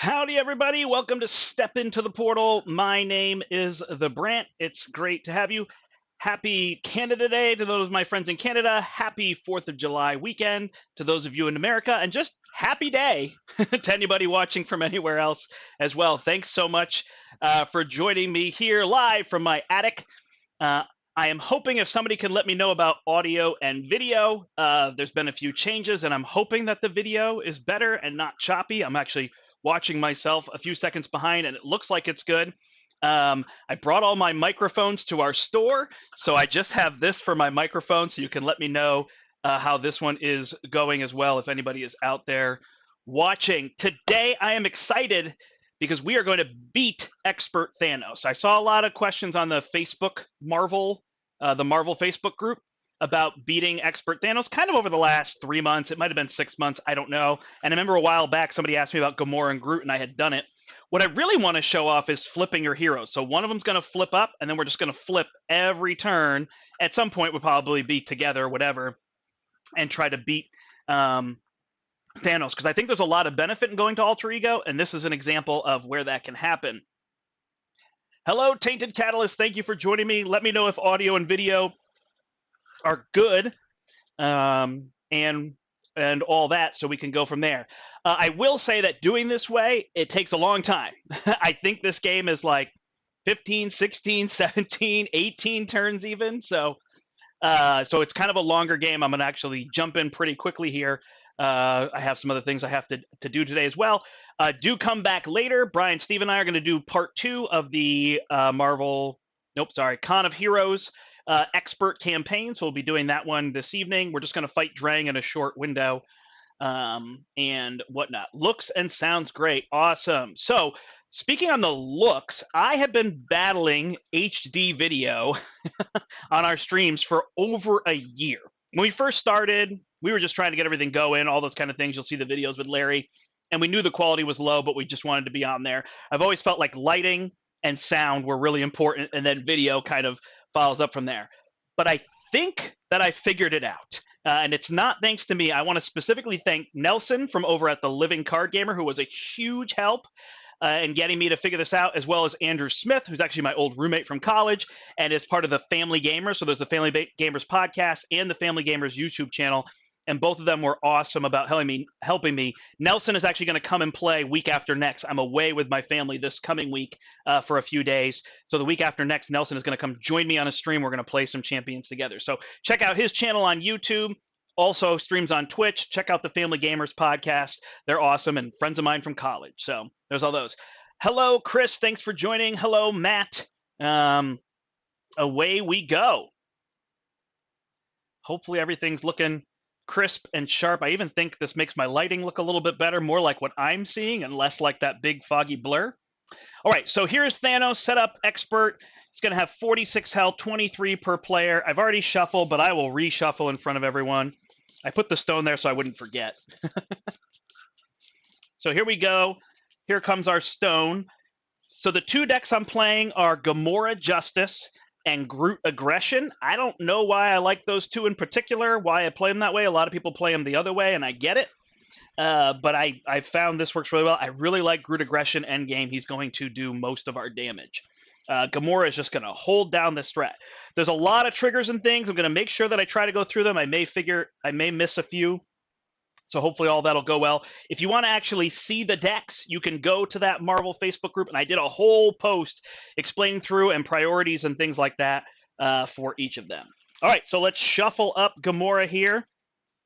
Howdy, everybody. Welcome to Step Into the Portal. My name is the Brandt. It's great to have you. Happy Canada Day to those of my friends in Canada. Happy 4th of July weekend to those of you in America. And just happy day to anybody watching from anywhere else as well. Thanks so much for joining me here live from my attic. Uh, I am hoping if somebody can let me know about audio and video. There's been a few changes, and I'm hoping that the video is better and not choppy. I'm actually watching myself a few seconds behind, and it looks like it's good. I brought all my microphones to our store, so I just have this for my microphone, so you can let me know how this one is going as well if anybody is out there watching. Today, I am excited because we are going to beat Expert Thanos. I saw a lot of questions on the the Marvel Facebook group about beating Expert Thanos kind of over the last 3 months. It might have been 6 months. I don't know. And I remember a while back, somebody asked me about Gamora and Groot, and I had done it. What I really want to show off is flipping your heroes. So one of them's going to flip up, and then we're just going to flip every turn. At some point, we'll probably be together, whatever, and try to beat Thanos, because I think there's a lot of benefit in going to alter ego, and this is an example of where that can happen. Hello, Tainted Catalyst. Thank you for joining me. Let me know if audio and video are good, and all that, so we can go from there. I will say that doing this way, it takes a long time. I think this game is like 15, 16, 17, 18 turns even. So it's kind of a longer game. I'm going to actually jump in pretty quickly here. I have some other things I have to do today as well. Do come back later. Brian, Steve, and I are going to do part 2 of the Con of Heroes expert campaign. So we'll be doing that one this evening. We're just going to fight Drang in a short window and whatnot. Looks and sounds great. Awesome. So speaking on the looks, I have been battling HD video on our streams for over a year. When we first started, we were just trying to get everything going, all those kind of things. You'll see the videos with Larry, and we knew the quality was low, but we just wanted to be on there. I've always felt like lighting and sound were really important, and then video kind of follows up from there. But I think that I figured it out. And it's not thanks to me. I want to specifically thank Nelson from over at the Living Card Gamer, who was a huge help in getting me to figure this out, as well as Andrew Smith, who's actually my old roommate from college and is part of the Family Gamers. So there's the Family Gamers podcast and the Family Gamers YouTube channel. And both of them were awesome about helping me. Nelson is actually going to come and play week after next. I'm away with my family this coming week for a few days. So the week after next, Nelson is going to come join me on a stream. We're going to play some champions together. So check out his channel on YouTube. Also streams on Twitch. Check out the Family Gamers podcast. They're awesome and friends of mine from college. So there's all those. Hello, Chris. Thanks for joining. Hello, Matt. Away we go. Hopefully everything's looking crisp and sharp. I even think this makes my lighting look a little bit better, more like what I'm seeing and less like that big foggy blur. All right, so here's Thanos set up expert. It's going to have 46 health, 23 per player. I've already shuffled, but I will reshuffle in front of everyone. I put the stone there so I wouldn't forget. So here we go. Here comes our stone. So the 2 decks I'm playing are Gamora Justice and Groot Aggression. I don't know why I like those 2 in particular, why I play them that way. A lot of people play them the other way, and I get it. But I found this works really well. I really like Groot Aggression endgame. He's going to do most of our damage. Gamora is just going to hold down this threat. There's a lot of triggers and things. I'm going to make sure that I try to go through them. I may miss a few. So hopefully all that'll go well. If you want to actually see the decks, you can go to that Marvel Facebook group, and I did a whole post explaining through and priorities and things like that for each of them. All right, so let's shuffle up Gamora here,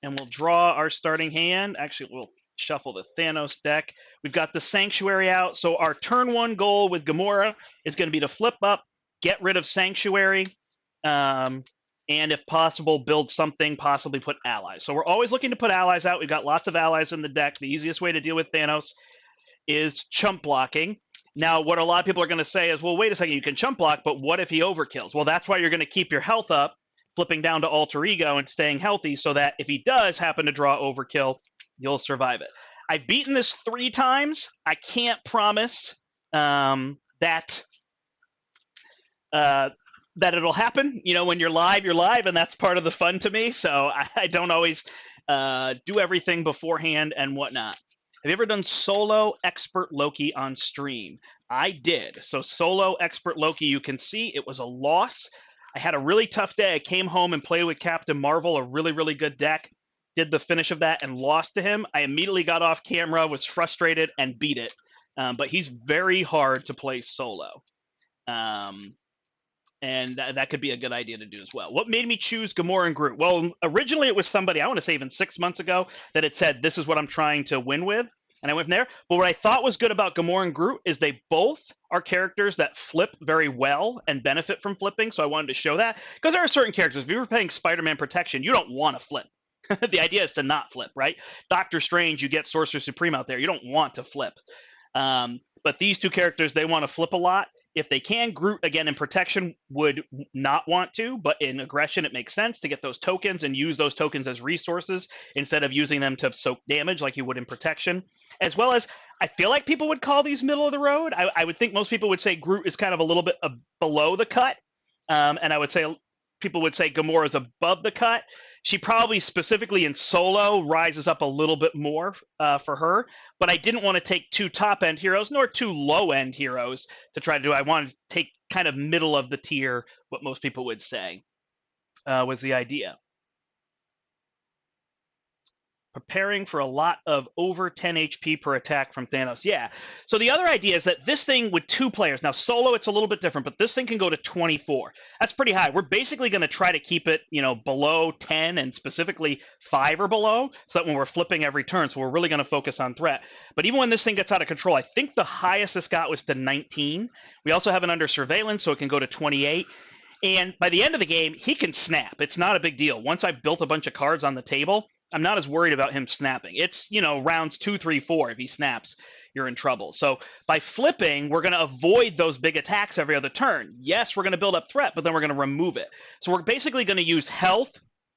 and we'll draw our starting hand. Actually, we'll shuffle the Thanos deck. We've got the Sanctuary out, so our turn 1 goal with Gamora is going to be to flip up, get rid of Sanctuary, and if possible, build something, possibly put allies. So we're always looking to put allies out. We've got lots of allies in the deck. The easiest way to deal with Thanos is chump blocking. Now, what a lot of people are going to say is, well, wait a second, you can chump block, but what if he overkills? Well, that's why you're going to keep your health up, flipping down to alter ego and staying healthy so that if he does happen to draw overkill, you'll survive it. I've beaten this 3 times. I can't promise that it'll happen. You know, when you're live, and that's part of the fun to me. So I don't always do everything beforehand and whatnot. Have you ever done solo Expert Loki on stream? I did. So solo Expert Loki, you can see it was a loss. I had a really tough day. I came home and played with Captain Marvel, a really, really good deck. Did the finish of that and lost to him. I immediately got off camera, was frustrated, and beat it. But he's very hard to play solo. And that could be a good idea to do as well. What made me choose Gamora and Groot? Well, originally it was somebody, I want to say even 6 months ago, that had said, this is what I'm trying to win with. And I went from there. But what I thought was good about Gamora and Groot is they both are characters that flip very well and benefit from flipping. So I wanted to show that. Because there are certain characters, if you were playing Spider-Man Protection, you don't want to flip. The idea is to not flip, right? Doctor Strange, you get Sorcerer Supreme out there. You don't want to flip. But these two characters, they want to flip a lot. If they can, Groot, again, in protection, would not want to, but in aggression, it makes sense to get those tokens and use those tokens as resources instead of using them to soak damage like you would in protection. As well as, I feel like people would call these middle of the road. I would think most people would say Groot is kind of a little bit below the cut. And I would say people would say Gamora is above the cut. She probably specifically in solo rises up a little bit more for her, but I didn't want to take two top-end heroes nor two low-end heroes to try to do. I wanted to take kind of middle of the tier, what most people would say was the idea. Preparing for a lot of over 10 HP per attack from Thanos. Yeah. So the other idea is that this thing with two players, now solo it's a little bit different, but this thing can go to 24. That's pretty high. We're basically going to try to keep it, below 10 and specifically 5 or below, so that when we're flipping every turn, so we're really going to focus on threat. But even when this thing gets out of control, I think the highest this got was to 19. We also have it under surveillance, so it can go to 28. And by the end of the game, he can snap. It's not a big deal. Once I've built a bunch of cards on the table, I'm not as worried about him snapping. It's, rounds 2, 3, 4. If he snaps, you're in trouble. So by flipping, we're going to avoid those big attacks every other turn. Yes, we're going to build up threat, but then we're going to remove it. So we're basically going to use health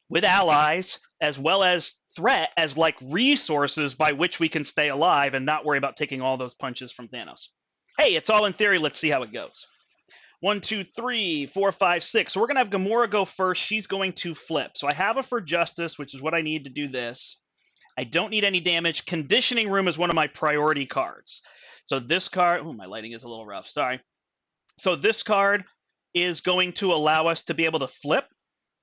with allies as well as threat as like resources by which we can stay alive and not worry about taking all those punches from Thanos. Hey, it's all in theory. Let's see how it goes. 1, 2, 3, 4, 5, 6. So we're going to have Gamora go first. She's going to flip. So I have a for Justice, which is what I need to do this. I don't need any damage. Conditioning Room is one of my priority cards. So this card... Oh, my lighting is a little rough. Sorry. So this card is going to allow us to be able to flip.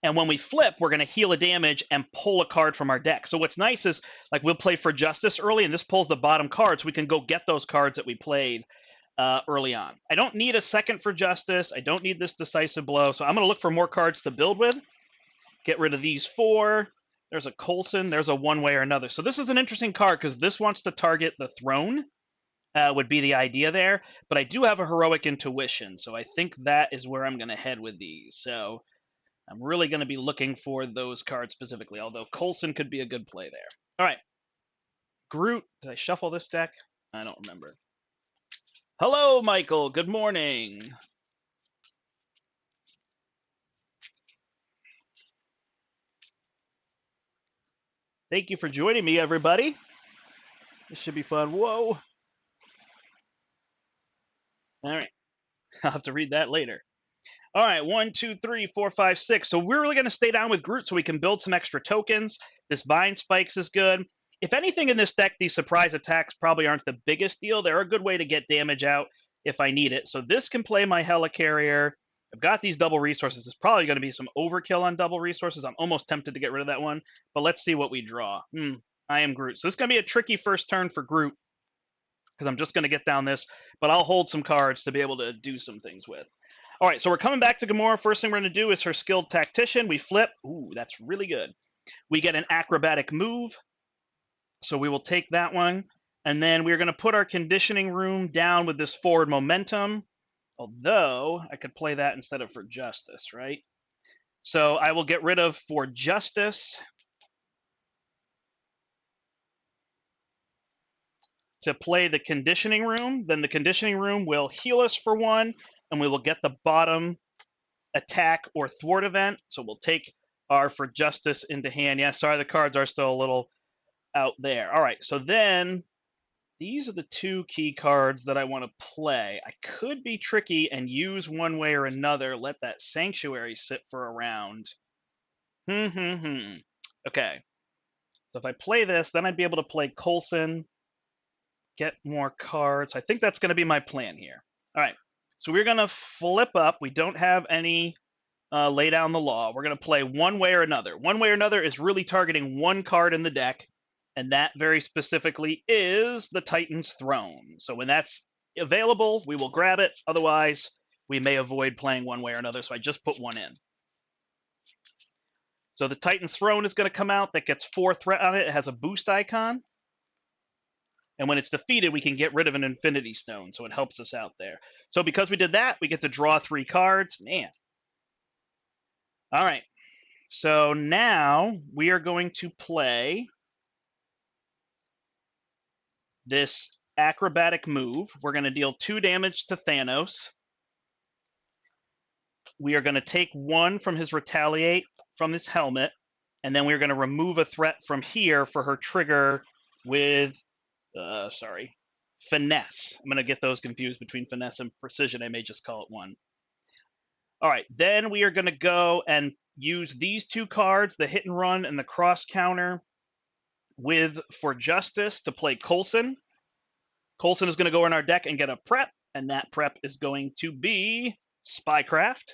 And when we flip, we're going to heal a damage and pull a card from our deck. So what's nice is, like, we'll play for Justice early, and this pulls the bottom cards. So we can go get those cards that we played early on. I don't need a second for Justice. I don't need this Decisive Blow. So I'm going to look for more cards to build with. Get rid of these 4. There's a Coulson. There's a one way or another. So this is an interesting card because this wants to target the throne, would be the idea there. But I do have a Heroic Intuition. So I think that is where I'm going to head with these. So I'm really going to be looking for those cards specifically, although Coulson could be a good play there. All right. Groot. Did I shuffle this deck? I don't remember. Hello, Michael. Good morning. Thank you for joining me, everybody. This should be fun. Whoa. All right. I'll have to read that later. All right. 1, 2, 3, 4, 5, 6. So we're really going to stay down with Groot so we can build some extra tokens. This Vine Spikes is good. If anything in this deck, these surprise attacks probably aren't the biggest deal. They're a good way to get damage out if I need it. So this can play my Helicarrier. I've got these double resources. It's probably going to be some overkill on double resources. I'm almost tempted to get rid of that one. But let's see what we draw. I am Groot. So this is going to be a tricky first turn for Groot because I'm just going to get down this. But I'll hold some cards to be able to do some things with. All right, so we're coming back to Gamora. First thing we're going to do is her Skilled Tactician. We flip. Ooh, that's really good. We get an Acrobatic Move. So we will take that one. And then we're going to put our Conditioning Room down with this Forward Momentum. Although, I could play that instead of for Justice, right? So I will get rid of for Justice to play the Conditioning Room. Then the Conditioning Room will heal us for 1, and we will get the bottom attack or thwart event. So we'll take our for Justice into hand. Yeah, sorry, the cards are still a little out there. All right, so then these are the 2 key cards that I want to play. I could be tricky and use one way or another. Let that Sanctuary sit for a round. Okay. So if I play this, then I'd be able to play Coulson get more cards. I think that's going to be my plan here. All right. So we're going to flip up. We don't have any lay down the law. We're going to play one way or another. One way or another is really targeting one card in the deck, and that very specifically is the Titan's Throne. So when that's available, we will grab it. Otherwise, we may avoid playing one way or another, so I just put one in. So the Titan's Throne is going to come out. That gets 4 threat on it. It has a boost icon. And when it's defeated, we can get rid of an Infinity Stone, so it helps us out there. So because we did that, we get to draw 3 cards. Man. All right. So now we are going to play this acrobatic move. We're going to deal 2 damage to Thanos. We are going to take 1 from his retaliate from his helmet, and then we're going to remove a threat from here for her trigger with, finesse. I'm going to get those confused between finesse and precision. I may just call it one. All right, then we are going to go and use these 2 cards, the hit and run and the cross counter, with for justice to play Coulson. Coulson is going to go in our deck and get a prep, and that prep is going to be Spycraft.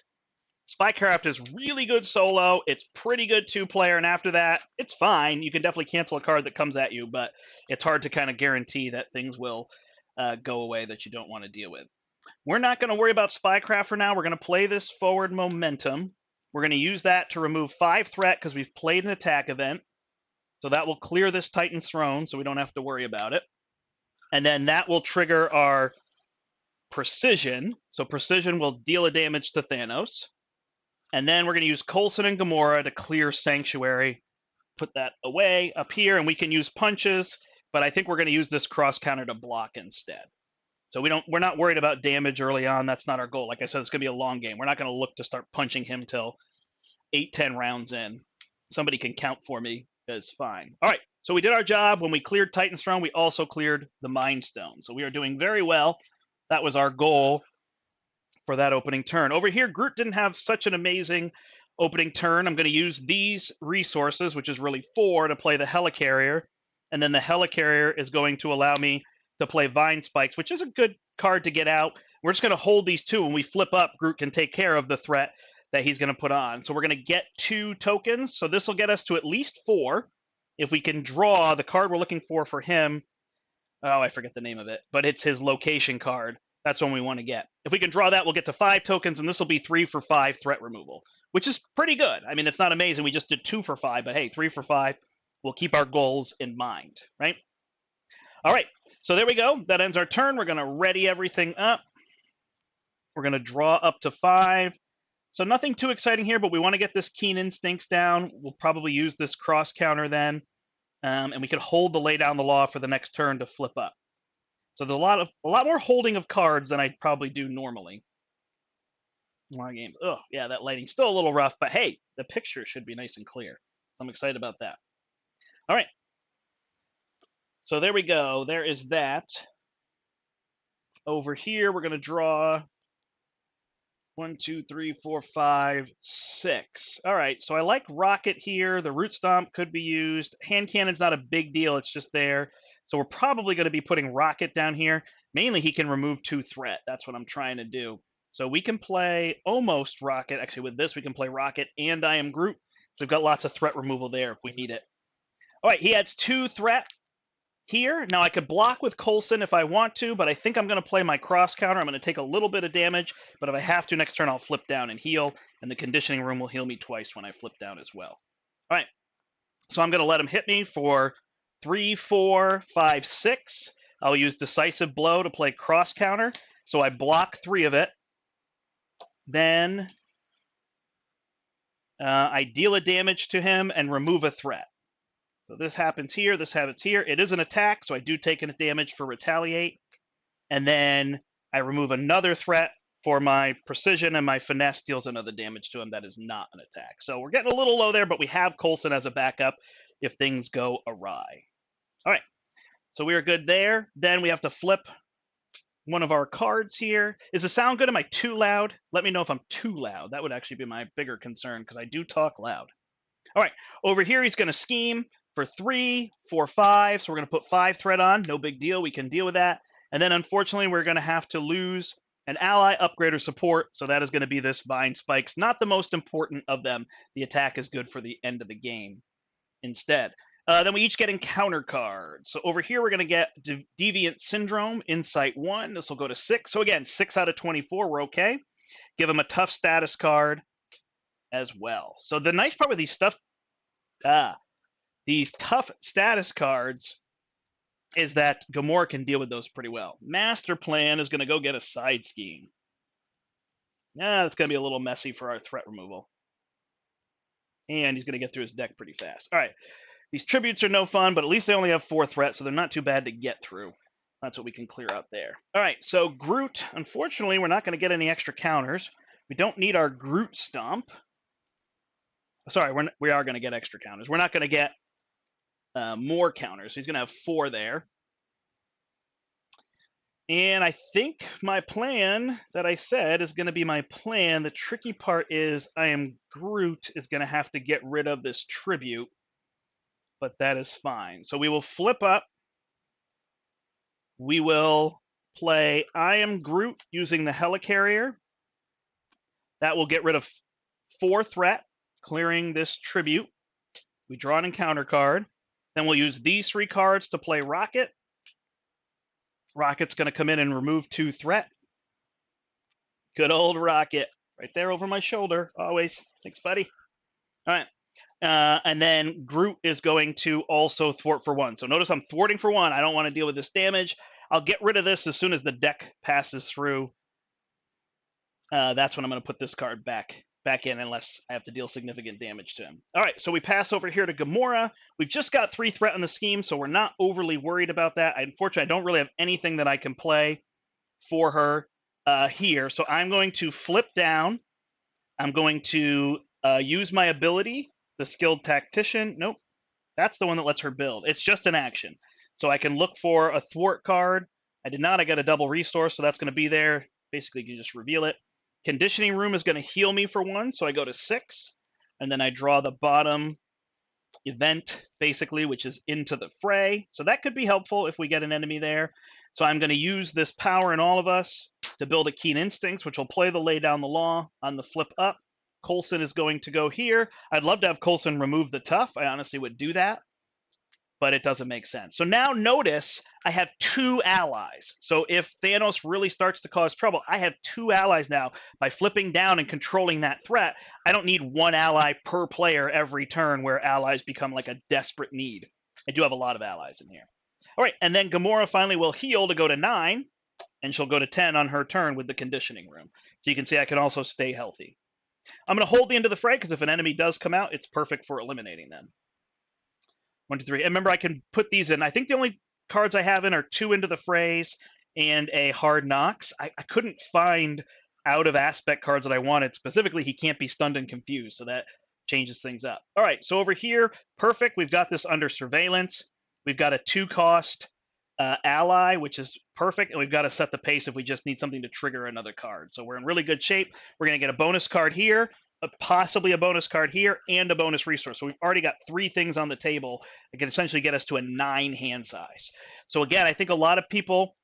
Spycraft is really good solo. It's pretty good 2-player, and after that, it's fine. You can definitely cancel a card that comes at you, but it's hard to kind of guarantee that things will go away that you don't want to deal with. We're not going to worry about Spycraft for now. We're going to play this forward momentum. We're going to use that to remove 5 threat because we've played an attack event. So that will clear this Titan's Throne, so we don't have to worry about it. And then that will trigger our precision. So precision will deal a damage to Thanos. And then we're going to use Coulson and Gamora to clear Sanctuary. Put that away up here, and we can use punches, but I think we're going to use this cross counter to block instead. So we're not worried about damage early on. That's not our goal. Like I said, it's going to be a long game. We're not going to look to start punching him till 8-10 rounds in. Somebody can count for me. That's fine. All right, so we did our job. When we cleared Titan's Throne, we also cleared the Mind Stone. So we are doing very well. That was our goal for that opening turn. Over here, Groot didn't have such an amazing opening turn. I'm going to use these resources, which is really 4, to play the Helicarrier. And then the Helicarrier is going to allow me to play Vine Spikes, which is a good card to get out. We're just going to hold these 2. When we flip up, Groot can take care of the threat that he's going to put on. So we're going to get 2 tokens. So this will get us to at least 4. If we can draw the card we're looking for him, oh, I forget the name of it, but it's his location card. That's one we want to get. If we can draw that, we'll get to 5 tokens, and this will be 3 for 5 threat removal, which is pretty good. I mean, it's not amazing. We just did 2 for 5, but hey, 3 for 5. We'll keep our goals in mind, right? All right, so there we go. That ends our turn. We're going to ready everything up. We're going to draw up to 5. So nothing too exciting here, but we want to get this Keen Instincts down. We'll probably use this cross counter then, and we could hold the lay down the law for the next turn to flip up. So there's a lot more holding of cards than I'd probably do normally. A lot of games. Oh, yeah, that lighting's still a little rough, but hey, the picture should be nice and clear. So I'm excited about that. All right. So there we go. There is that. Over here, we're going to draw 1, 2, 3, 4, 5, 6. All right, so I like Rocket here. The Root Stomp could be used. Hand Cannon's not a big deal. It's just there. So we're probably going to be putting Rocket down here. Mainly, he can remove 2 threat. That's what I'm trying to do. So we can play almost Rocket. Actually, with this, we can play Rocket and I Am Groot. So we've got lots of threat removal there if we need it. All right, he adds 2 threat here. Now, I could block with Coulson if I want to, but I think I'm going to play my cross counter. I'm going to take a little bit of damage, but if I have to next turn, I'll flip down and heal, and the conditioning room will heal me twice when I flip down as well. All right, so I'm going to let him hit me for 3, 4, 5, 6. I'll use Decisive Blow to play cross counter, so I block 3 of it. Then I deal a damage to him and remove a threat. So this happens here, this happens here. It is an attack, so I do take a damage for Retaliate. And then I remove another threat for my Precision, and my Finesse deals another damage to him. That is not an attack. So we're getting a little low there, but we have Coulson as a backup if things go awry. All right, so we are good there. Then we have to flip one of our cards here. Is the sound good? Am I too loud? Let me know if I'm too loud. That would actually be my bigger concern because I do talk loud. All right, over here he's going to scheme. for 3, 4, 5. So we're going to put 5 threat on. No big deal. We can deal with that. And then unfortunately, we're going to have to lose an ally, upgrade, or support. So that is going to be this Vine Spikes. Not the most important of them. The attack is good for the end of the game instead. Then we each get encounter cards. So over here, we're going to get Deviant Syndrome, Insight 1. This will go to 6. So again, 6 out of 24, we're okay. Give them a tough status card as well. So the nice part with these tough status cards is that Gamora can deal with those pretty well. Master Plan is going to go get a side scheme. Yeah, it's going to be a little messy for our threat removal. And he's going to get through his deck pretty fast. All right. These tributes are no fun, but at least they only have 4 threats, so they're not too bad to get through. That's what we can clear out there. All right, so Groot, unfortunately, we're not going to get any extra counters. We don't need our Groot Stomp. Sorry, we are going to get extra counters. We're not going to get more counters. So he's going to have 4 there. And I think my plan that I said is going to be my plan. The tricky part is Groot is going to have to get rid of this tribute, but that is fine. So we will flip up. We will play I Am Groot using the Helicarrier. That will get rid of 4 threat, clearing this tribute. We draw an encounter card. Then we'll use these 3 cards to play Rocket. Rocket's going to come in and remove 2 threat. Good old Rocket. Right there over my shoulder, always. Thanks, buddy. All right. And then Groot is going to also thwart for 1. So notice I'm thwarting for 1. I don't want to deal with this damage. I'll get rid of this as soon as the deck passes through. That's when I'm going to put this card back in unless I have to deal significant damage to him. All right, so we pass over here to Gamora. We've just got 3 threat on the scheme, so we're not overly worried about that. Unfortunately, I don't really have anything that I can play for her here. So I'm going to flip down. I'm going to use my ability, the Skilled Tactician. Nope, that's the one that lets her build. It's just an action. So I can look for a thwart card. I did not. I got a double resource, so that's going to be there. Basically, you can just reveal it. Conditioning Room is going to heal me for 1, so I go to 6. And then I draw the bottom event, basically, which is Into the Fray. So that could be helpful if we get an enemy there. So I'm going to use this power in all of us to build a Keen Instincts, which will play the Lay Down the Law on the flip up. Coulson is going to go here. I'd love to have Coulson remove the tough. I honestly would do that, but it doesn't make sense. So now notice I have 2 allies. So if Thanos really starts to cause trouble, I have 2 allies now. By flipping down and controlling that threat, I don't need 1 ally per player every turn where allies become like a desperate need. I do have a lot of allies in here. All right, and then Gamora finally will heal to go to 9, and she'll go to 10 on her turn with the Conditioning Room. So you can see I can also stay healthy. I'm going to hold the End of the Fray because if an enemy does come out, it's perfect for eliminating them. 1, 2, 3. And remember, I can put these in. I think the only cards I have in are 2 Into the Frays and a Hard Knocks. I couldn't find out of aspect cards that I wanted. Specifically, he can't be stunned and confused, so that changes things up. All right, so over here, perfect. We've got this under surveillance. We've got a 2-cost ally, which is perfect, and we've got to set the pace if we just need something to trigger another card. So we're in really good shape. We're going to get a bonus card here, possibly a bonus card here, and a bonus resource. So we've already got 3 things on the table that can essentially get us to a 9 hand size. So again, I think a lot of people,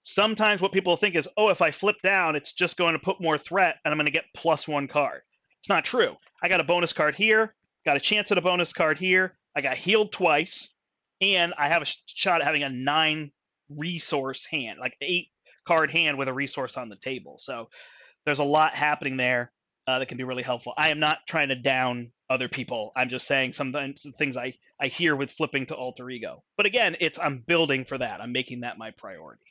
sometimes what people think is, oh, if I flip down, it's just going to put more threat, and I'm going to get +1 card. It's not true. I got a bonus card here, got a chance at a bonus card here, I got healed twice, and I have a shot at having a 9 resource hand, like 8 card hand with a resource on the table. So there's a lot happening there that can be really helpful. I am not trying to down other people. I'm just saying sometimes things I hear with flipping to alter ego. But again, I'm building for that. I'm making that my priority.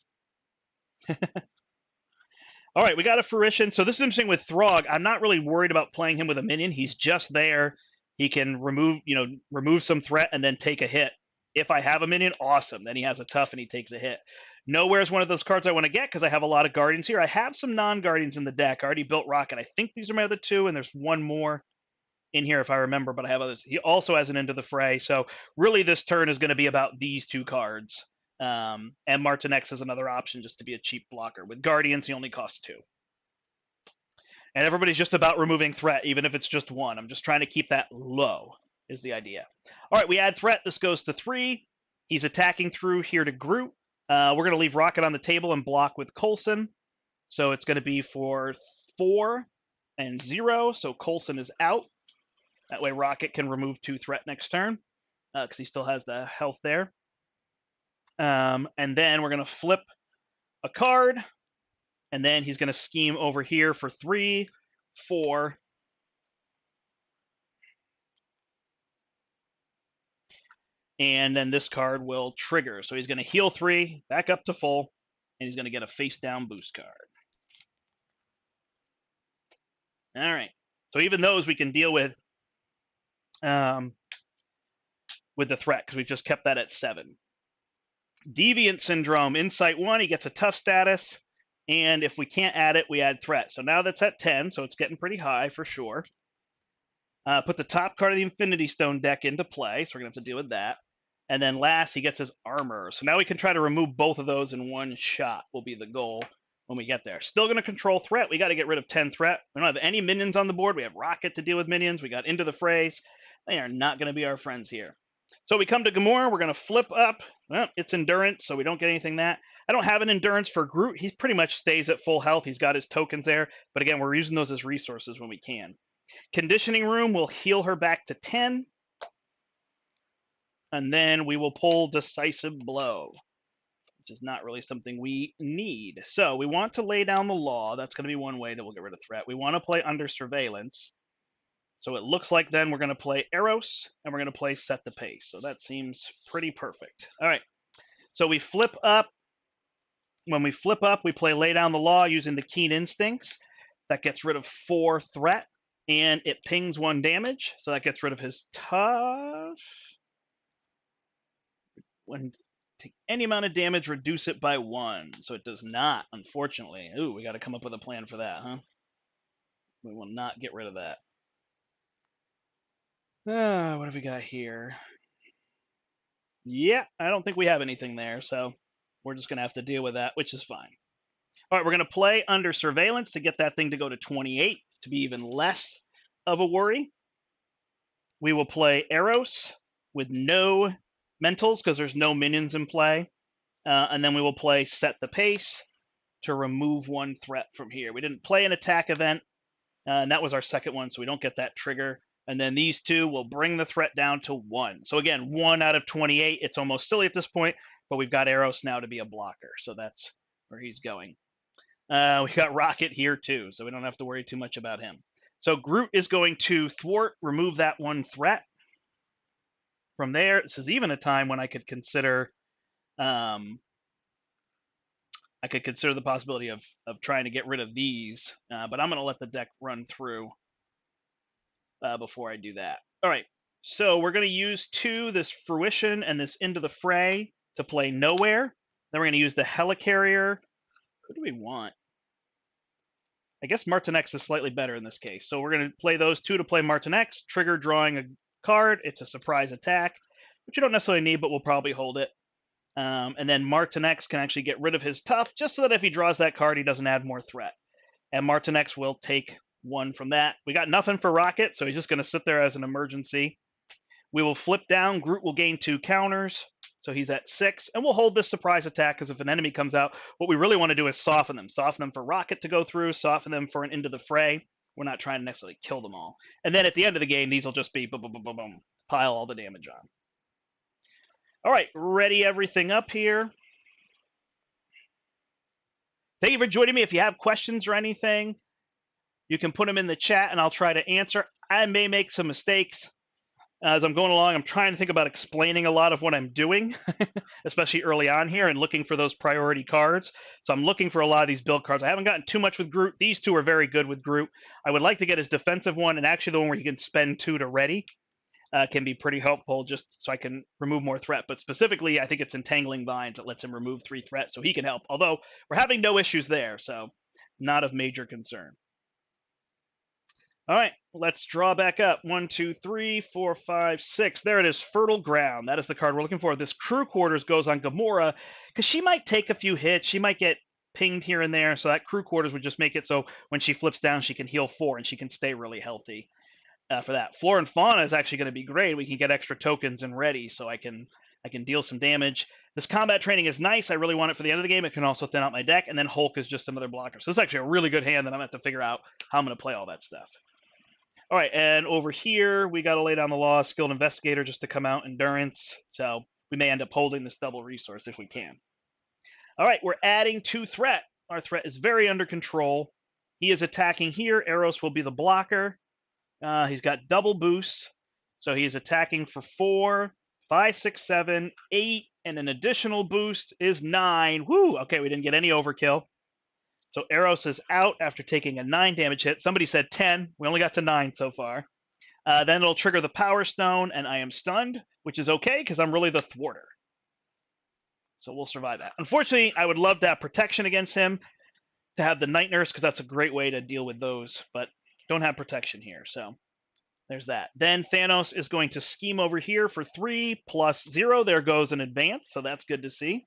All right, we got a Fruition. So this is interesting with Throg. I'm not really worried about playing him with a minion. He's just there. He can remove some threat and then take a hit. If I have a minion, awesome. Then he has a tough and he takes a hit. Nowhere is one of those cards I want to get because I have a lot of Guardians here. I have some non-Guardians in the deck. I already built Rocket. I think these are my other 2, and there's 1 more in here if I remember, but I have others. He also has an Into the Fray. So really this turn is going to be about these 2 cards. And Martinex is another option just to be a cheap blocker. With Guardians, he only costs 2. And everybody's just about removing threat, even if it's just 1. I'm just trying to keep that low. is the idea. All right, we add threat. This goes to 3. He's attacking through here to Groot. We're going to leave Rocket on the table and block with Coulson. So it's going to be for 4 and 0. So Coulson is out. That way Rocket can remove 2 threat next turn because he still has the health there. And then we're going to flip a card. And then he's going to scheme over here for 3, 4. And then this card will trigger. So he's going to heal 3, back up to full, and he's going to get a face-down boost card. All right. So even those we can deal with the threat, because we've just kept that at 7. Deviant Syndrome, Insight 1, he gets a tough status, and if we can't add it, we add threat. So now that's at 10, so it's getting pretty high for sure. Put the top card of the Infinity Stone deck into play, so we're going to have to deal with that. And then last, he gets his armor. So now we can try to remove both of those in one shot, will be the goal when we get there. Still going to control threat. We got to get rid of 10 threat. We don't have any minions on the board. We have Rocket to deal with minions. We got Into the Frays. They are not going to be our friends here. So we come to Gamora. We're going to flip up. Well, it's Endurance, so we don't get anything that. I don't have an Endurance for Groot. He pretty much stays at full health. He's got his tokens there. But again, we're using those as resources when we can. Conditioning Room will heal her back to 10. And then we will pull Decisive Blow, which is not really something we need. So we want to lay down the law. That's going to be one way that we'll get rid of threat. We want to play Under Surveillance. So it looks like then we're going to play Eros, and we're going to play Set the Pace. So that seems pretty perfect. All right. So we flip up. When we flip up, we play Lay Down the Law using the Keen Instincts. That gets rid of 4 threat, and it pings 1 damage. So that gets rid of his tough. When take any amount of damage, reduce it by 1. So it does not, unfortunately. Ooh, we got to come up with a plan for that, huh? We will not get rid of that. What have we got here? Yeah, I don't think we have anything there, so we're just going to have to deal with that, which is fine. All right, we're going to play Under Surveillance to get that thing to go to 28, to be even less of a worry. We will play Eros with no mentals because there's no minions in play. And then we will play Set the Pace to remove 1 threat from here. We didn't play an attack event, and that was our second one, so we don't get that trigger. And then these 2 will bring the threat down to 1. So again, 1 out of 28. It's almost silly at this point, but we've got Eros now to be a blocker, so that's where he's going. We got Rocket here too, so we don't have to worry too much about him. So Groot is going to thwart, remove that 1 threat. From there, this is even a time when I could consider the possibility of trying to get rid of these, but I'm going to let the deck run through before I do that. All right, so we're going to use 2, this Fruition and this Into the Fray to play Nowhere. Then we're going to use the Helicarrier. Who do we want? I guess Martinex is slightly better in this case. So we're going to play those 2 to play Martinex, trigger drawing a card. It's a surprise attack, which you don't necessarily need, but we'll probably hold it. And then Martinex can actually get rid of his tough, just so that if he draws that card, he doesn't add more threat. And Martinex will take 1 from that. We got nothing for Rocket, so he's just going to sit there as an emergency. We will flip down. Groot will gain 2 counters, so he's at 6. And we'll hold this surprise attack, because if an enemy comes out, what we really want to do is soften them. Soften them for Rocket to go through, soften them for an Into the Fray. We're not trying to necessarily kill them all. And then at the end of the game, these will just be boom, boom, boom, boom, boom, pile all the damage on. All right, ready everything up here. Thank you for joining me. If you have questions or anything, you can put them in the chat and I'll try to answer. I may make some mistakes as I'm going along. I'm trying to think about explaining a lot of what I'm doing, especially early on here, and looking for those priority cards. So I'm looking for a lot of these build cards. I haven't gotten too much with Groot. These 2 are very good with Groot. I would like to get his defensive one, and actually the one where he can spend 2 to ready. Can be pretty helpful, just so I can remove more threat. But specifically, I think it's Entangling Vines that lets him remove 3 threat, so he can help. Although, we're having no issues there, so not of major concern. All right, let's draw back up. 1, 2, 3, 4, 5, 6. There it is, Fertile Ground. That is the card we're looking for. This Crew Quarters goes on Gamora, because she might take a few hits. She might get pinged here and there, so that Crew Quarters would just make it so when she flips down, she can heal 4, and she can stay really healthy. for that. Flora and Fauna is actually going to be great. We can get extra tokens and ready, so I can deal some damage. This combat training is nice. I really want it for the end of the game. It can also thin out my deck, and then Hulk is just another blocker. So this is actually a really good hand that I'm going to have to figure out how I'm going to play all that stuff. All right, and over here, we got to lay down the law, Skilled Investigator, just to come out Endurance. So we may end up holding this double resource if we can. All right, we're adding 2 threat. Our threat is very under control. He is attacking here. Eros will be the blocker. He's got double boosts. So he's attacking for 4, 5, 6, 7, 8, and an additional boost is 9. Woo! Okay, we didn't get any overkill. So Eros is out after taking a 9 damage hit. Somebody said 10. We only got to 9 so far. Then it'll trigger the Power Stone, and I am stunned, which is okay because I'm really the thwarter. So we'll survive that. Unfortunately, I would love to have protection against him, to have the Night Nurse, because that's a great way to deal with those, but don't have protection here, so there's that. Then Thanos is going to scheme over here for 3 plus 0. There goes an advance, so that's good to see.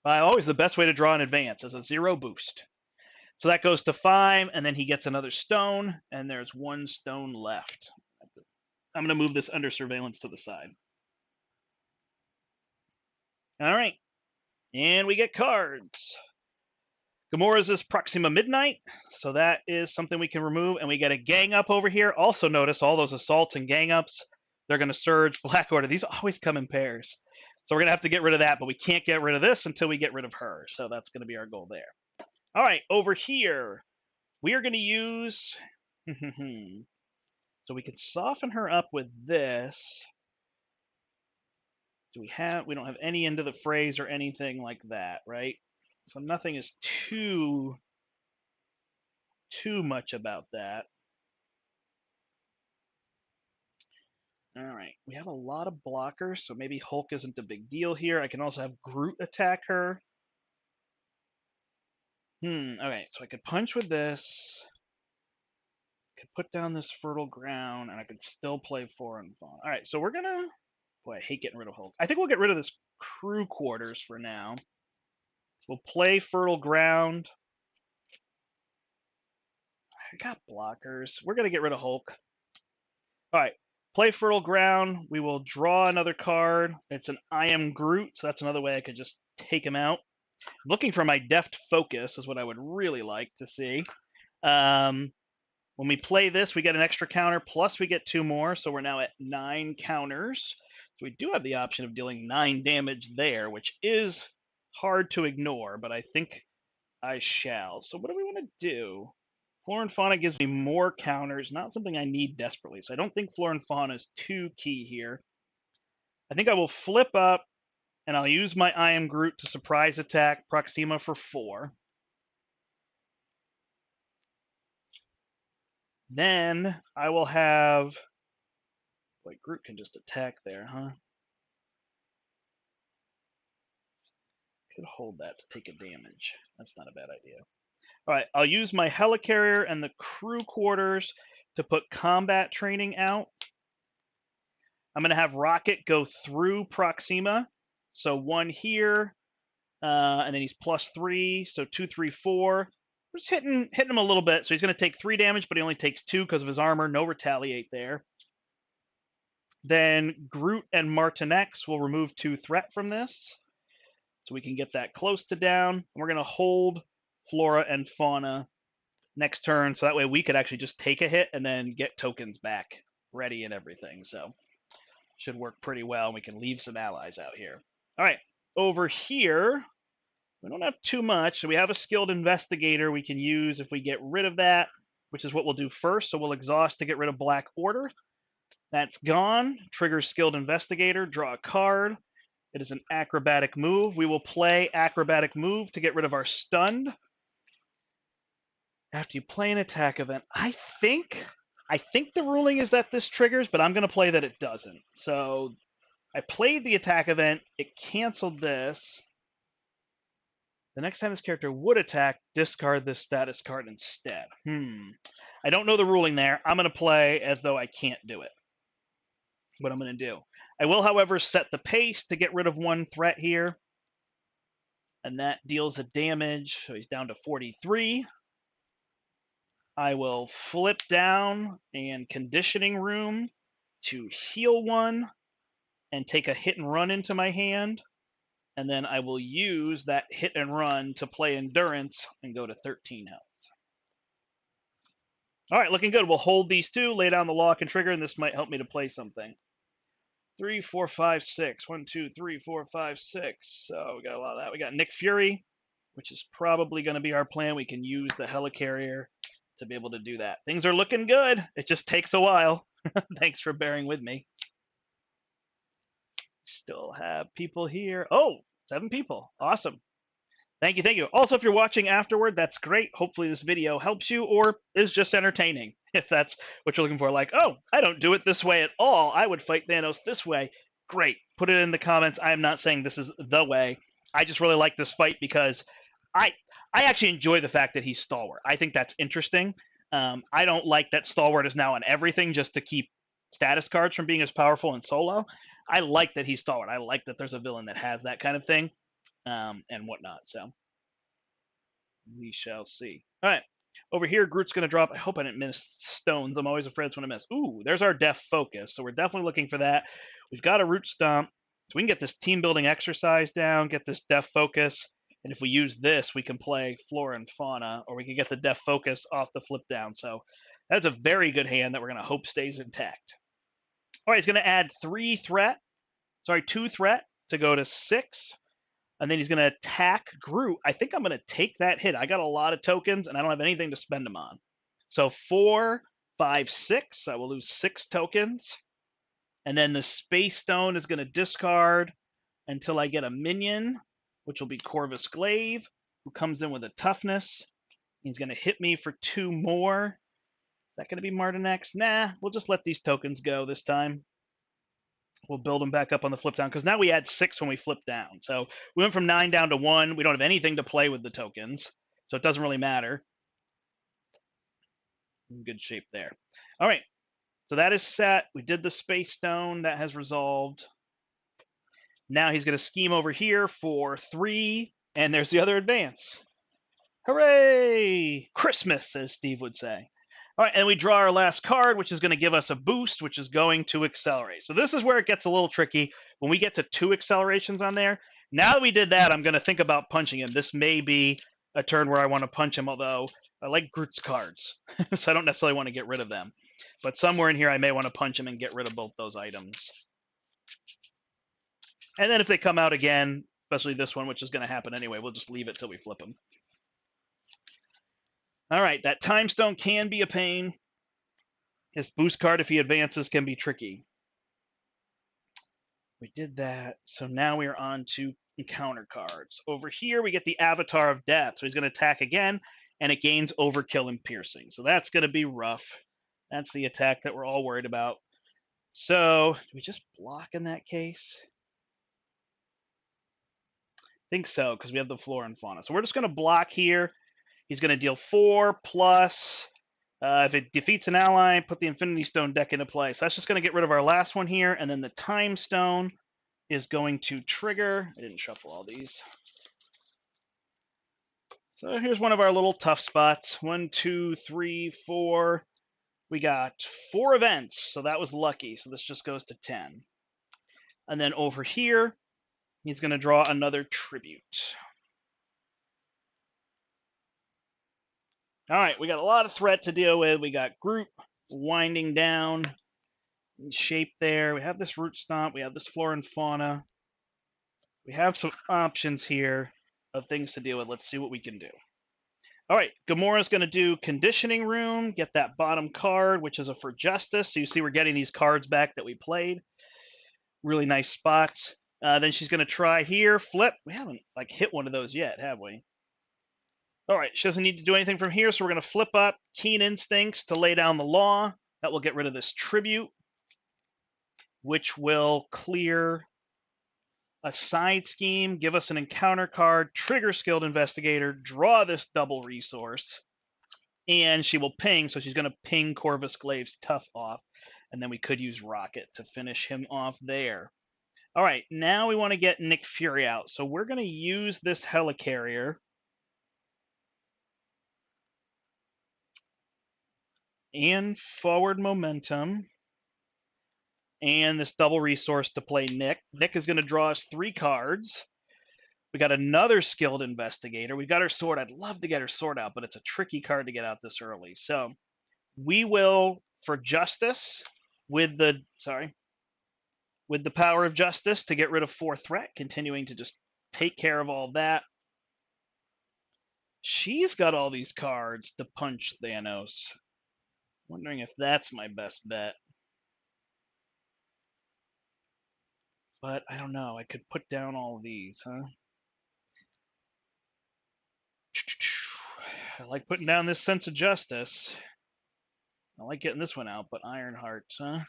Always the best way to draw an advance is a 0 boost. So that goes to 5, and then he gets another stone, and there's 1 stone left. I'm going to move this under surveillance to the side. All right, and we get cards. Gamora's is Proxima Midnight, so that is something we can remove, and we get a gang up over here. Also notice all those assaults and gang ups, they're going to surge Black Order. These always come in pairs. So we're going to have to get rid of that, but we can't get rid of this until we get rid of her, so that's going to be our goal there. All right, over here, we are going to use... so we can soften her up with this. We don't have any into the phrase or anything like that, right? So nothing is too much about that. All right, we have a lot of blockers, so maybe Hulk isn't a big deal here. I can also have Groot attack her. Okay, so I could punch with this. I could put down this fertile ground, and I could still play Flora and Fauna. All right, so we're gonna... Boy, I hate getting rid of Hulk. I think we'll get rid of this crew quarters for now. We'll play fertile ground. I got blockers. We're gonna get rid of Hulk. All right, play fertile ground. We will draw another card. It's an I am Groot, so that's another way I could just take him out. I'm looking for my deft focus is what I would really like to see. When we play this, we get an extra counter, plus we get 2 more, so we're now at 9 counters. So we do have the option of dealing 9 damage there, which is hard to ignore, but I think I shall. So what do we want to do? Flora and Fauna gives me more counters, not something I need desperately. So I don't think Flora and Fauna is too key here. I think I will flip up, and I'll use my I am Groot to surprise attack Proxima for 4. Then I will have... Wait, Groot can just attack there, huh? Could hold that to take a damage. That's not a bad idea. All right, I'll use my helicarrier and the crew quarters to put combat training out. I'm going to have Rocket go through Proxima. So 1 here, and then he's +3, so 2, 3, 4. We're just hitting him a little bit. So he's going to take 3 damage, but he only takes 2 because of his armor. No retaliate there. Then Groot and Martinex will remove 2 threat from this. So we can get that close to down. And we're going to hold Flora and Fauna next turn, so that way we could actually just take a hit and then get tokens back ready and everything. So should work pretty well. We can leave some allies out here. All right, over here, we don't have too much. So we have a Skilled Investigator we can use if we get rid of that, which is what we'll do first. So we'll exhaust to get rid of Black Order. That's gone. Trigger Skilled Investigator, draw a card. It is an acrobatic move. We will play acrobatic move to get rid of our stunned. After you play an attack event, I think the ruling is that this triggers, but I'm going to play that it doesn't. So I played the attack event. It canceled this. The next time this character would attack, discard this status card instead. I don't know the ruling there. I'm going to play as though I can't do it. What I'm going to do. I will, however, set the pace to get rid of 1 threat here. And that deals a damage. So he's down to 43. I will flip down and conditioning room to heal 1 and take a hit and run into my hand. And then I will use that hit and run to play endurance and go to 13 health. All right, looking good. We'll hold these 2, lay down the lock and trigger, and this might help me to play something. 3, 4, 5, 6. 1, 2, 3, 4, 5, 6. So we got a lot of that. We got Nick Fury, which is probably going to be our plan. We can use the helicarrier to be able to do that. Things are looking good. It just takes a while. Thanks for bearing with me. Still have people here. Oh, 7 people. Awesome. Thank you, thank you. Also, if you're watching afterward, that's great. Hopefully this video helps you or is just entertaining, if that's what you're looking for. Like, oh, I don't do it this way at all. I would fight Thanos this way. Great. Put it in the comments. I am not saying this is the way. I just really like this fight because I actually enjoy the fact that he's stalwart. I think that's interesting. I don't like that stalwart is now on everything just to keep status cards from being as powerful in solo. I like that he's stalwart. I like that there's a villain that has that kind of thing. And whatnot. So we shall see. All right. Over here, Groot's going to drop. I hope I didn't miss stones. I'm always afraid it's going to miss. Ooh, there's our Def Focus. So we're definitely looking for that. We've got a Root Stomp. So we can get this team building exercise down, get this Def Focus. And if we use this, we can play Flora and Fauna, or we can get the Def Focus off the flip down. So that's a very good hand that we're going to hope stays intact. All right, he's going to add 2 threat to go to 6. And then he's going to attack Groot. I think I'm going to take that hit. I got a lot of tokens, and I don't have anything to spend them on. So 4, 5, 6. I will lose 6 tokens. And then the Space Stone is going to discard until I get a minion, which will be Corvus Glaive, who comes in with a toughness. He's going to hit me for 2 more. Is that going to be Martinex? Nah, we'll just let these tokens go this time. We'll build them back up on the flip down because now we had 6 when we flip down. So we went from 9 down to 1. We don't have anything to play with the tokens, so it doesn't really matter. In good shape there. All right, so that is set. We did the Space Stone. That has resolved. Now he's going to scheme over here for 3, and there's the other advance. Hooray! Christmas, as Steve would say. All right, and we draw our last card, which is going to give us a boost, which is going to accelerate. So this is where it gets a little tricky. When we get to 2 accelerations on there, now that we did that, I'm going to think about punching him. This may be a turn where I want to punch him, although I like Groot's cards, so I don't necessarily want to get rid of them. But somewhere in here, I may want to punch him and get rid of both those items. And then if they come out again, especially this one, which is going to happen anyway, we'll just leave it till we flip them. All right, that Time Stone can be a pain. His boost card, if he advances, can be tricky. We did that, so now we are on to encounter cards. Over here, we get the Avatar of Death. So he's going to attack again, and it gains Overkill and Piercing. So that's going to be rough. That's the attack that we're all worried about. So do we just block in that case? I think so, because we have the Flora and Fauna. So we're just going to block here. He's going to deal 4 plus. If it defeats an ally, put the Infinity Stone deck into play. So that's just going to get rid of our last one here. And then the Time Stone is going to trigger. I didn't shuffle all these. So here's one of our little tough spots. 1, 2, 3, 4. We got 4 events. So that was lucky. So this just goes to 10. And then over here, he's going to draw another tribute. All right, we got a lot of threat to deal with. We got Groot winding down in shape there. We have this Root Stomp. We have this Flora and Fauna. We have some options here of things to deal with. Let's see what we can do. All right, Gamora's going to do Conditioning Room, get that bottom card, which is a For Justice. So you see we're getting these cards back that we played. Really nice spots. Then she's going to try here, flip. We haven't like hit one of those yet, have we? All right, she doesn't need to do anything from here, so we're going to flip up Keen Instincts to lay down the law. That will get rid of this tribute, which will clear a side scheme, give us an encounter card, trigger Skilled Investigator, draw this double resource, and she will ping, so she's going to ping Corvus Glaive's Tough off, and then we could use Rocket to finish him off there. All right, now we want to get Nick Fury out, so we're going to use this Helicarrier. and forward momentum, and this double resource to play Nick. Nick is going to draw us 3 cards. We got another skilled investigator. We got her sword. I'd love to get her sword out, but it's a tricky card to get out this early. So we will, for justice, with the power of justice to get rid of 4 threat, continuing to just take care of all that. She's got all these cards to punch Thanos. Wondering if that's my best bet. But I don't know. I could put down all of these, huh? I like putting down this sense of justice. I like getting this one out, but Iron Hearts, huh?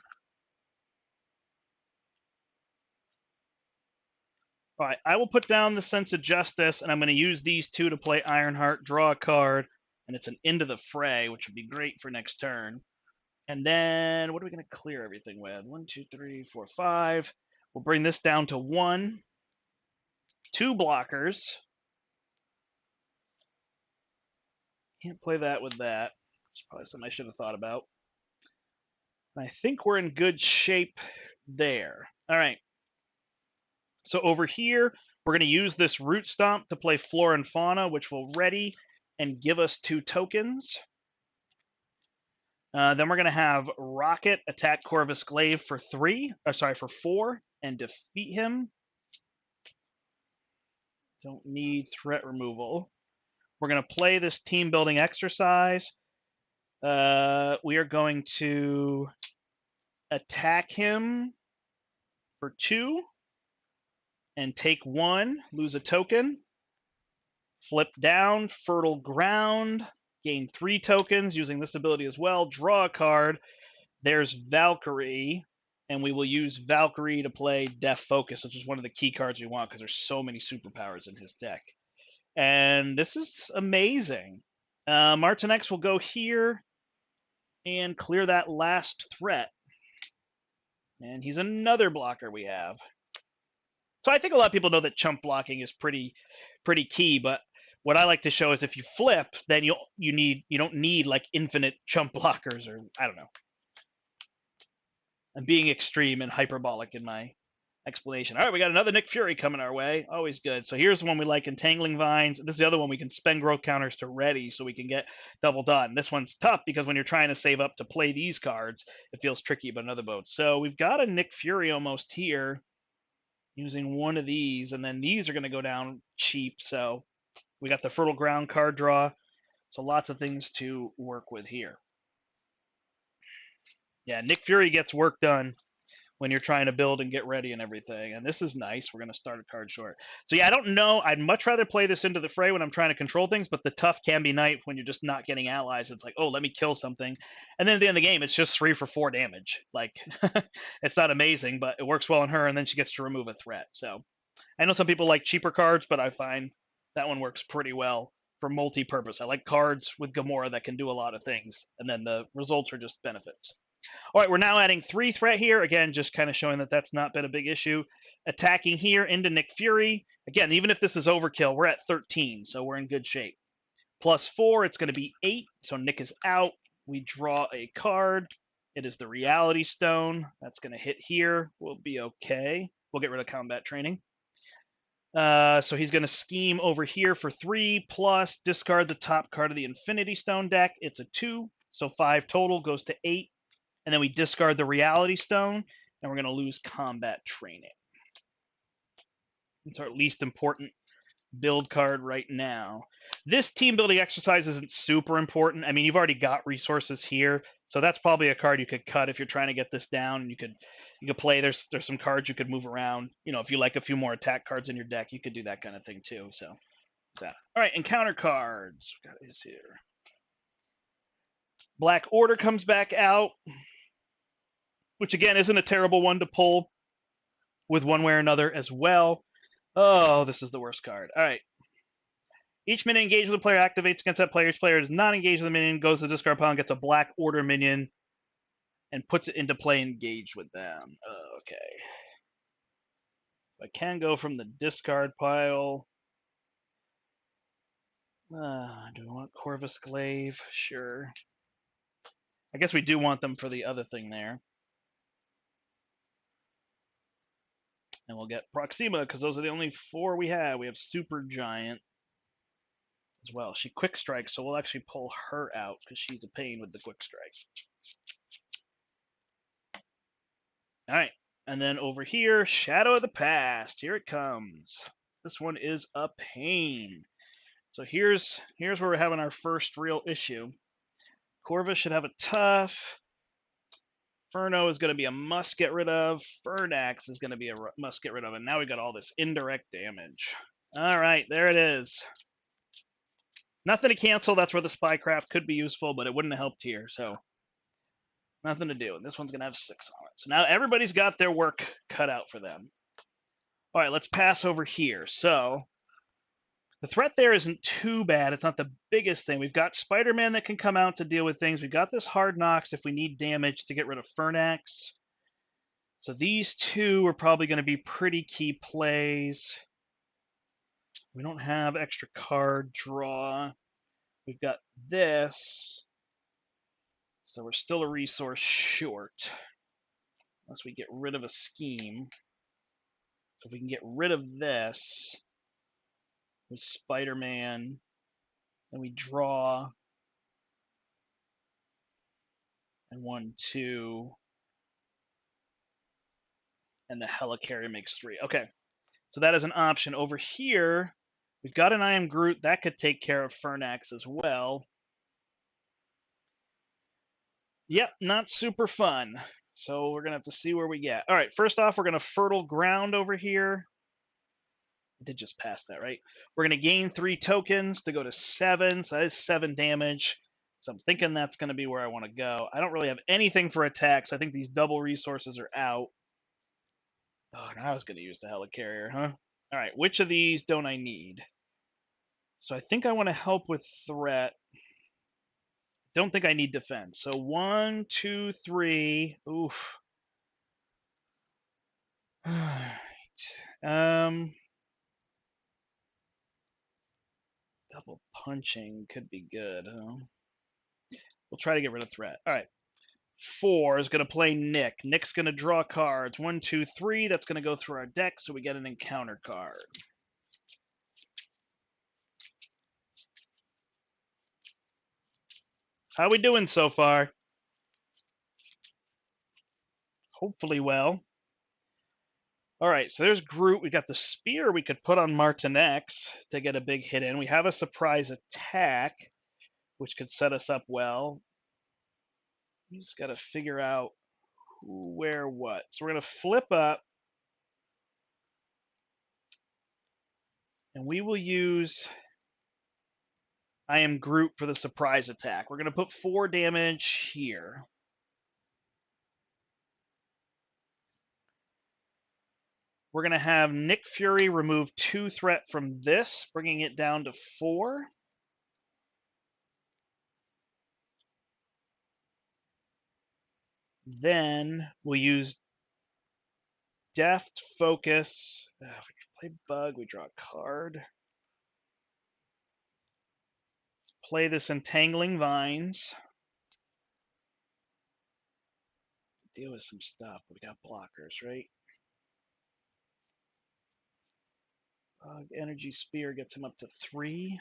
All right, I will put down the sense of justice, and I'm going to use these 2 to play Ironheart, draw a card, and it's an Into the Fray, which would be great for next turn. And then what are we going to clear everything with? 1, 2, 3, 4, 5. We'll bring this down to 1. 2 blockers. Can't play that with that. It's probably something I should have thought about. I think we're in good shape there. All right. So over here, we're going to use this Root Stomp to play Flora and Fauna, which will ready and give us 2 tokens. Then we're going to have Rocket attack Corvus Glaive for 4, and defeat him. Don't need threat removal. We're going to play this team building exercise. We are going to attack him for 2 and take 1, lose a token. Flip down, Fertile Ground, gain 3 tokens using this ability as well. Draw a card. There's Valkyrie, and we will use Valkyrie to play Death Focus, which is one of the key cards we want because there's so many superpowers in his deck. And this is amazing. Martin X will go here and clear that last threat. And he's another blocker we have. So I think a lot of people know that chump blocking is pretty key, but what I like to show is if you flip, then you don't need like infinite chump blockers, or I don't know. I'm being extreme and hyperbolic in my explanation. All right, we got another Nick Fury coming our way. Always good. So here's one we like, Entangling Vines. This is the other one we can spend growth counters to ready so we can get double done. This one's tough because when you're trying to save up to play these cards, it feels tricky, but another boat. So we've got a Nick Fury almost here using one of these, and then these are going to go down cheap. So we got the Fertile Ground card draw. So lots of things to work with here. Yeah, Nick Fury gets work done when you're trying to build and get ready and everything. And this is nice. We're going to start a card short. So yeah, I don't know. I'd much rather play this Into the Fray when I'm trying to control things, but the tough can be nice when you're just not getting allies. It's like, oh, let me kill something. And then at the end of the game, it's just 3 for 4 damage. Like, it's not amazing, but it works well on her, and then she gets to remove a threat. So I know some people like cheaper cards, but I find that one works pretty well for multi-purpose. I like cards with Gamora that can do a lot of things, and then the results are just benefits. All right, we're now adding 3 threat here. Again, just kind of showing that that's not been a big issue. Attacking here into Nick Fury. Again, even if this is overkill, we're at 13, so we're in good shape. Plus 4, it's going to be 8, so Nick is out. We draw a card. It is the Reality Stone. That's going to hit here. We'll be okay. We'll get rid of combat training. So he's going to scheme over here for 3, plus discard the top card of the Infinity Stone deck. It's a 2, so 5 total goes to 8. And then we discard the Reality Stone, and we're going to lose combat training. It's our least important build card right now. This team building exercise isn't super important. I mean, you've already got resources here, so that's probably a card you could cut if you're trying to get this down. And you could play. There's some cards you could move around. You know, if you like a few more attack cards in your deck, you could do that kind of thing too. So that. All right, encounter cards. What is here? Black Order comes back out, which again isn't a terrible one to pull with one way or another as well. Oh, this is the worst card. All right. Each minion engaged with a player activates against that player. Each player is not engaged with the minion, goes to the discard pile and gets a Black Order minion and puts it into play engaged with them. Okay. I can go from the discard pile. Do I want Corvus Glaive? Sure. I guess we do want them for the other thing there. And we'll get Proxima, because those are the only 4 we have. We have Super Giant as well. She Quick Strikes, so we'll actually pull her out, because she's a pain with the Quick Strike. Alright, and then over here, Shadow of the Past. Here it comes. This one is a pain. So here's where we're having our first real issue. Corvus should have a tough. Furno is going to be a must get rid of. Fernax is going to be a must get rid of. And now we got all this indirect damage. All right, there it is. Nothing to cancel. That's where the Spycraft could be useful, but it wouldn't have helped here. So nothing to do. And this one's going to have 6 on it. So now everybody's got their work cut out for them. All right, let's pass over here. So the threat there isn't too bad. It's not the biggest thing. We've got Spider-Man that can come out to deal with things. We've got this Hard Knocks if we need damage to get rid of Fernax. So these 2 are probably going to be pretty key plays. We don't have extra card draw. We've got this. So we're still a resource short. Unless we get rid of a scheme. So if we can get rid of this with Spider-Man, then we draw. And 1, 2. And the Helicarrier makes 3. Okay. So that is an option. Over here, we've got an I Am Groot. That could take care of Fernax as well. Yep, not super fun. So we're going to have to see where we get. All right, first off, we're going to Fertile Ground over here. I did just pass that, right? We're going to gain 3 tokens to go to 7. So that is 7 damage. So I'm thinking that's going to be where I want to go. I don't really have anything for attacks. I think these double resources are out. Oh, now I was going to use the Helicarrier, huh? All right, which of these don't I need? So I think I want to help with threat. Don't think I need defense. So 1, 2, 3. Oof. Double punching could be good, huh? We'll try to get rid of threat. All right. 4 is going to play Nick. Nick's going to draw cards. 1, 2, 3. That's going to go through our deck, so we get an encounter card. How we doing so far? Hopefully well. All right, so there's Groot. We got the spear we could put on Martinex to get a big hit in. We have a surprise attack, which could set us up well. We just got to figure out who, where, what. So we're going to flip up. And we will use I Am Groot for the surprise attack. We're going to put 4 damage here. We're going to have Nick Fury remove 2 threat from this, bringing it down to 4. Then we'll use Deft Focus. If we play Bug, we draw a card. Play this Entangling Vines. Deal with some stuff. We got blockers, right? Energy Spear gets him up to 3.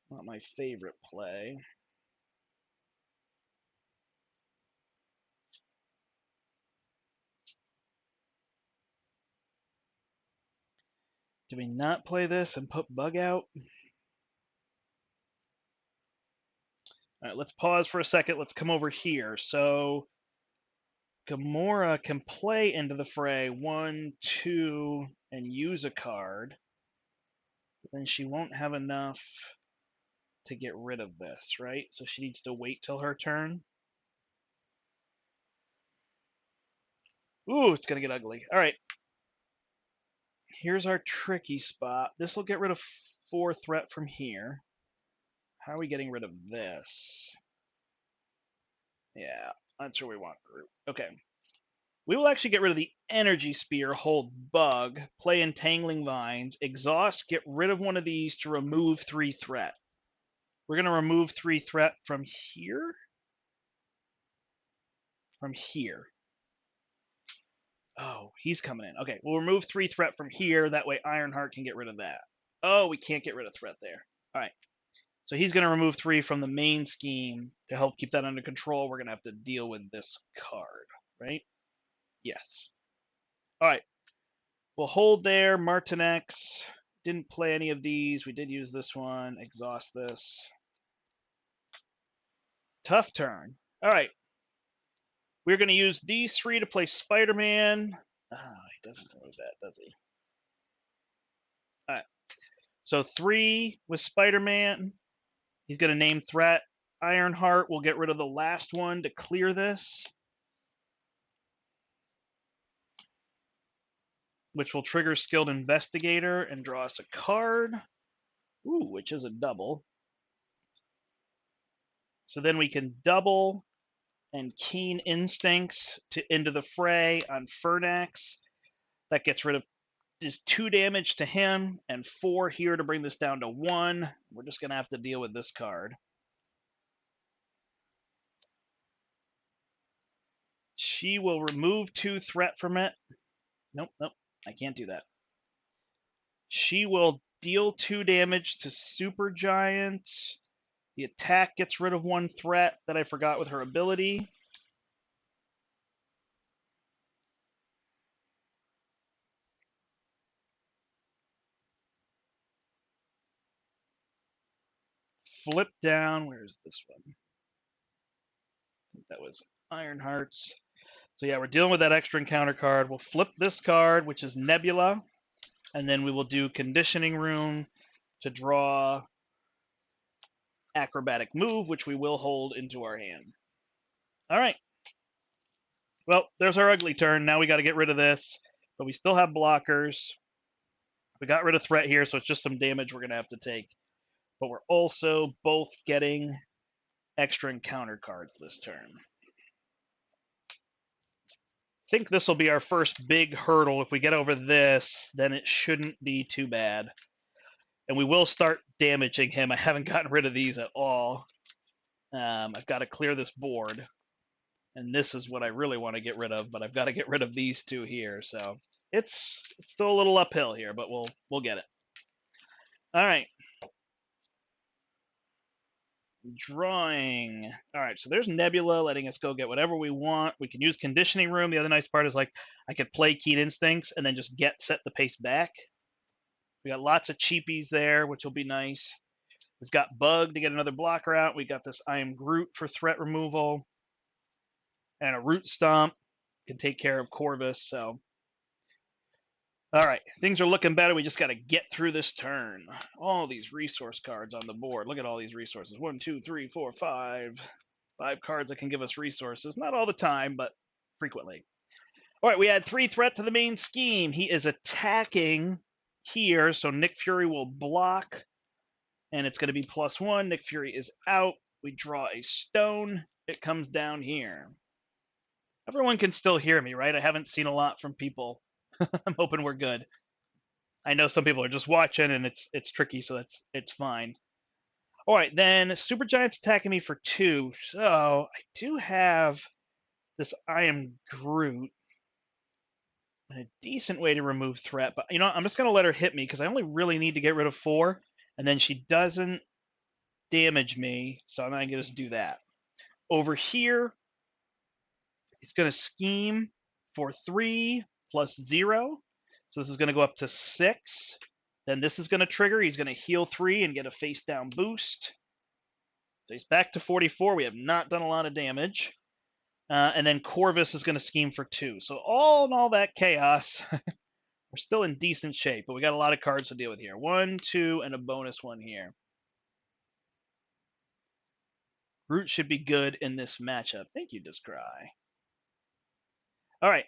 Not my favorite play. Do we not play this and put Bug out? All right, let's pause for a second. Let's come over here. So Gamora can play into the fray 1, 2, and use a card. But then she won't have enough to get rid of this, right? So she needs to wait till her turn. Ooh, it's going to get ugly. All right. Here's our tricky spot. This will get rid of 4 threat from here. How are we getting rid of this? Yeah, that's where we want Groot. Okay. We will actually get rid of the Energy Spear, hold Bug, play Entangling Vines, exhaust, get rid of one of these to remove 3 threat. We're going to remove 3 threat from here. from here. Oh, he's coming in. Okay, we'll remove 3 threat from here. That way Ironheart can get rid of that. Oh, we can't get rid of threat there. All right. So he's going to remove 3 from the main scheme to help keep that under control. We're going to have to deal with this card, right? Yes. All right. We'll hold there. Martinex. Didn't play any of these. We did use this one. Exhaust this. Tough turn. All right. We're going to use these 3 to play Spider-Man. He doesn't remove that, does he? All right. So 3 with Spider-Man. He's going to name threat. Ironheart will get rid of the last one to clear this, which will trigger Skilled Investigator and draw us a card. Ooh, which is a double. So then we can double and Keen Instincts into the fray on Fernax. That gets rid of just 2 damage to him and 4 here to bring this down to 1. We're just going to have to deal with this card. She will remove 2 threat from it. Nope, I can't do that. She will deal 2 damage to Supergiant. The attack gets rid of 1 threat that I forgot with her ability. Flip down. Where's this one? I think that was Ironheart's. So yeah, we're dealing with that extra encounter card. We'll flip this card, which is Nebula, and then we will do Conditioning Room to draw Acrobatic Move, which we will hold into our hand. All right. Well, there's our ugly turn. Now we got to get rid of this, but we still have blockers. We got rid of threat here, so it's just some damage we're going to have to take. But we're also both getting extra encounter cards this turn. I think this will be our first big hurdle. If we get over this, then it shouldn't be too bad. And we will start damaging him. I haven't gotten rid of these at all. I've got to clear this board. And this is what I really want to get rid of, but I've got to get rid of these 2 here. So it's still a little uphill here, but we'll get it. All right. Drawing. All right, so there's Nebula letting us go get whatever we want. We can use Conditioning Room. The other nice part is like I could play Keen Instincts and then just set the pace back. We got lots of cheapies there, which will be nice. We've got Bug to get another blocker out. We got this I Am Groot for threat removal. And a Root Stomp can take care of Corvus. So, all right, things are looking better. We just got to get through this turn. All these resource cards on the board. Look at all these resources. 1, 2, 3, 4, 5. 5 cards that can give us resources. Not all the time, but frequently. All right, we add 3 threat to the main scheme. He is attacking here, so Nick Fury will block, and it's going to be +1. Nick Fury is out. We draw a stone. It comes down here. Everyone can still hear me, right? I haven't seen a lot from people. I'm hoping we're good. I know some people are just watching, and it's tricky, so it's fine. All right, then Supergiant's attacking me for 2, so I do have this I Am Groot. A decent way to remove threat, but you know, I'm just going to let her hit me because I only really need to get rid of 4, and then she doesn't damage me, so I'm going to just do that. Over here, he's going to scheme for 3 plus 0, so this is going to go up to 6. Then this is going to trigger. He's going to heal 3 and get a face down boost. So he's back to 44. We have not done a lot of damage. And then Corvus is going to scheme for 2. So all in all that chaos, we're still in decent shape, but we got a lot of cards to deal with here. 1, 2, and a bonus 1 here. Groot should be good in this matchup. Thank you, Discry. All right.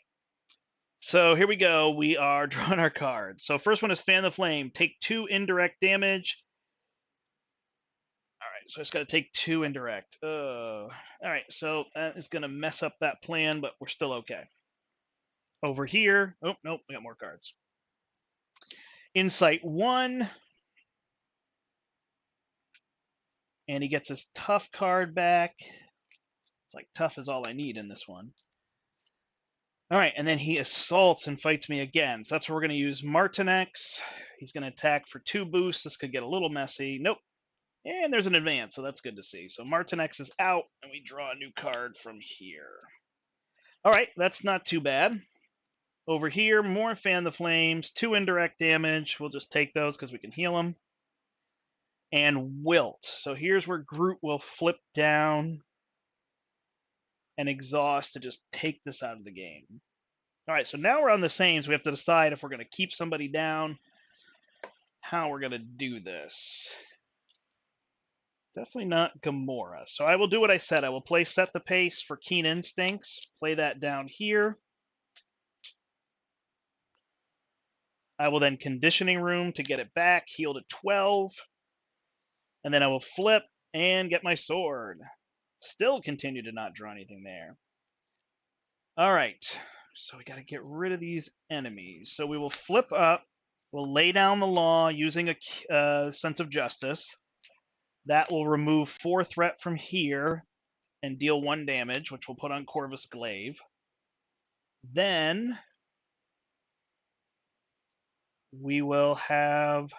So here we go. We are drawing our cards. So first one is Fan the Flame. Take 2 indirect damage. All right, so I just got to take 2 indirect. All right, so that is going to mess up that plan, but we're still okay. Over here, oh, nope, we got more cards. Insight 1. And he gets his tough card back. It's like tough is all I need in this one. All right, and then he assaults and fights me again. So that's where we're going to use Martinex. He's going to attack for 2 boosts. This could get a little messy. Nope. And there's an advance, so that's good to see. So Martinex is out, and we draw a new card from here. All right, that's not too bad. Over here, more Fan the Flames, 2 indirect damage. We'll just take those because we can heal them. And Wilt. So here's where Groot will flip down and exhaust to just take this out of the game. All right, so now we're on the same, so we have to decide if we're going to keep somebody down, how we're going to do this. Definitely not Gamora. So I will do what I said. I will play Set the Pace for Keen Instincts. Play that down here. I will then Conditioning Room to get it back, heal to 12. And then I will flip and get my sword. Still continue to not draw anything there. All right. So we got to get rid of these enemies. So we will flip up. We'll lay down the law using a sense of justice. That will remove 4 threat from here and deal 1 damage, which we'll put on Corvus Glaive. Then we will have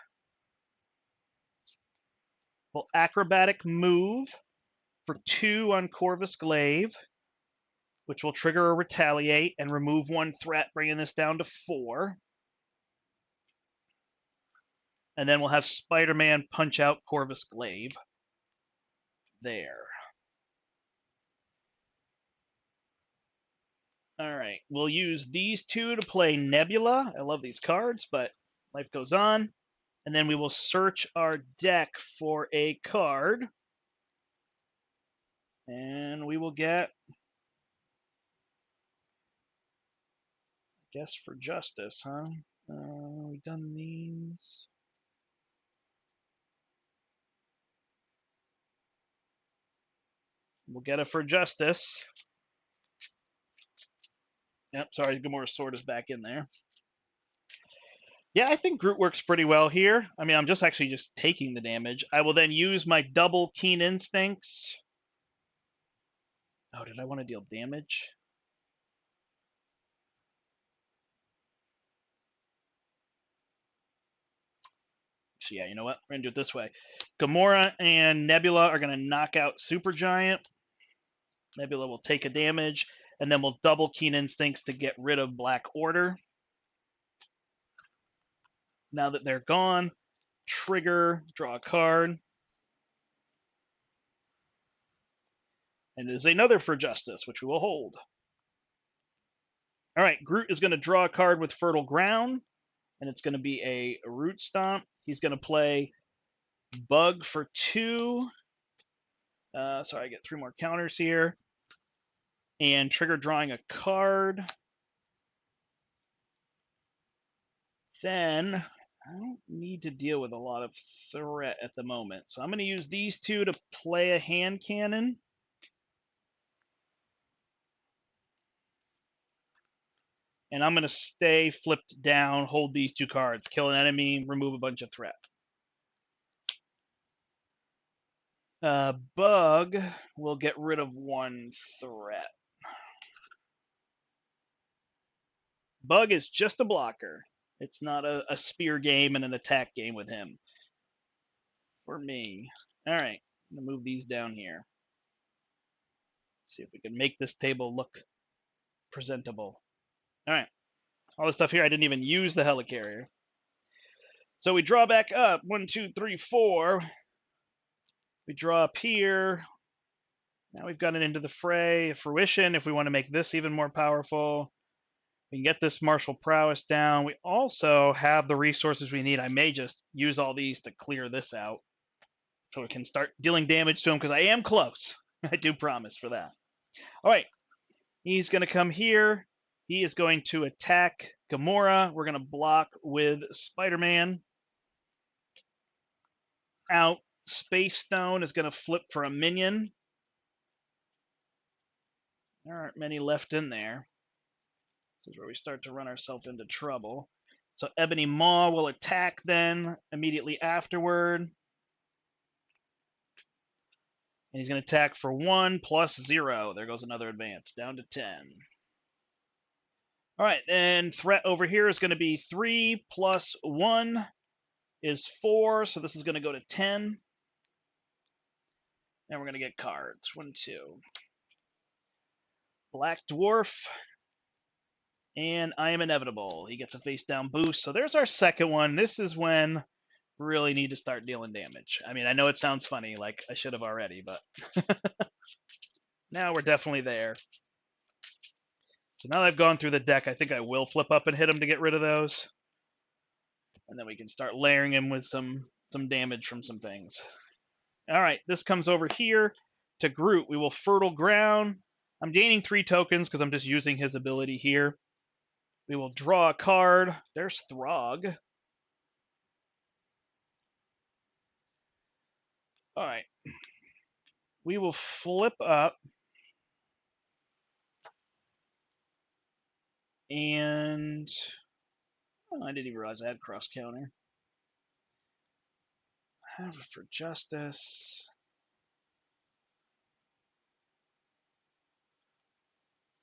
acrobatic move for 2 on Corvus Glaive, which will trigger a retaliate and remove 1 threat, bringing this down to 4. And then we'll have Spider-Man punch out Corvus Glaive. There. All right, we'll use these 2 to play Nebula. I love these cards, but life goes on. And then we will search our deck for a card. And we will get, I guess, for justice, huh? We done these. We'll get it for justice. Yep, sorry, Gamora's sword is back in there. Yeah, I think Groot works pretty well here. I mean, I'm just taking the damage. I will then use my double Keen Instincts. Oh, did I want to deal damage? So yeah, you know what? We're going to do it this way. Gamora and Nebula are going to knock out Supergiant. Nebula will take a damage, and then we'll double Keen Instincts to get rid of Black Order. Now that they're gone, trigger, draw a card. And there's another for justice, which we will hold. All right, Groot is going to draw a card with Fertile Ground, and it's going to be a Root Stomp. He's going to play Bug for 2. Sorry, I get 3 more counters here. And trigger drawing a card. Then I don't need to deal with a lot of threat at the moment. So I'm going to use these 2 to play a hand cannon. And I'm going to stay flipped down, hold these 2 cards, kill an enemy, remove a bunch of threat. Bug will get rid of 1 threat. Bug is just a blocker. It's not a spear game and an attack game with him. For me. All right, I'm going to move these down here. See if we can make this table look presentable. All right, all this stuff here, I didn't even use the helicarrier. So we draw back up. 1, 2, 3, 4. We draw up here. Now we've got it into the fray. Fruition, if we want to make this even more powerful. We can get this martial prowess down. We also have the resources we need. I may just use all these to clear this out so we can start dealing damage to him, because I am close. I do promise for that. All right, he's going to come here. He is going to attack Gamora. We're going to block with Spider-Man. Out. Space Stone is going to flip for a minion. There aren't many left in there. This is where we start to run ourselves into trouble. So Ebony Maw will attack then immediately afterward. And he's going to attack for 1 plus 0. There goes another advance, down to 10. All right, then threat over here is going to be 3 plus 1 is 4, so this is going to go to 10. And we're going to get cards. 1, 2. Black Dwarf. And I am inevitable. He gets a face down boost. So there's our second one. This is when we really need to start dealing damage. I mean, I know it sounds funny, like I should have already, but now we're definitely there. So now that I've gone through the deck, I think I will flip up and hit him to get rid of those. And then we can start layering him with some damage from some things. All right, this comes over here to Groot. We will Fertile Ground. I'm gaining 3 tokens because I'm just using his ability here. We will draw a card. There's Throg. All right. We will flip up. And I didn't even realize I had cross counter. Have it for justice.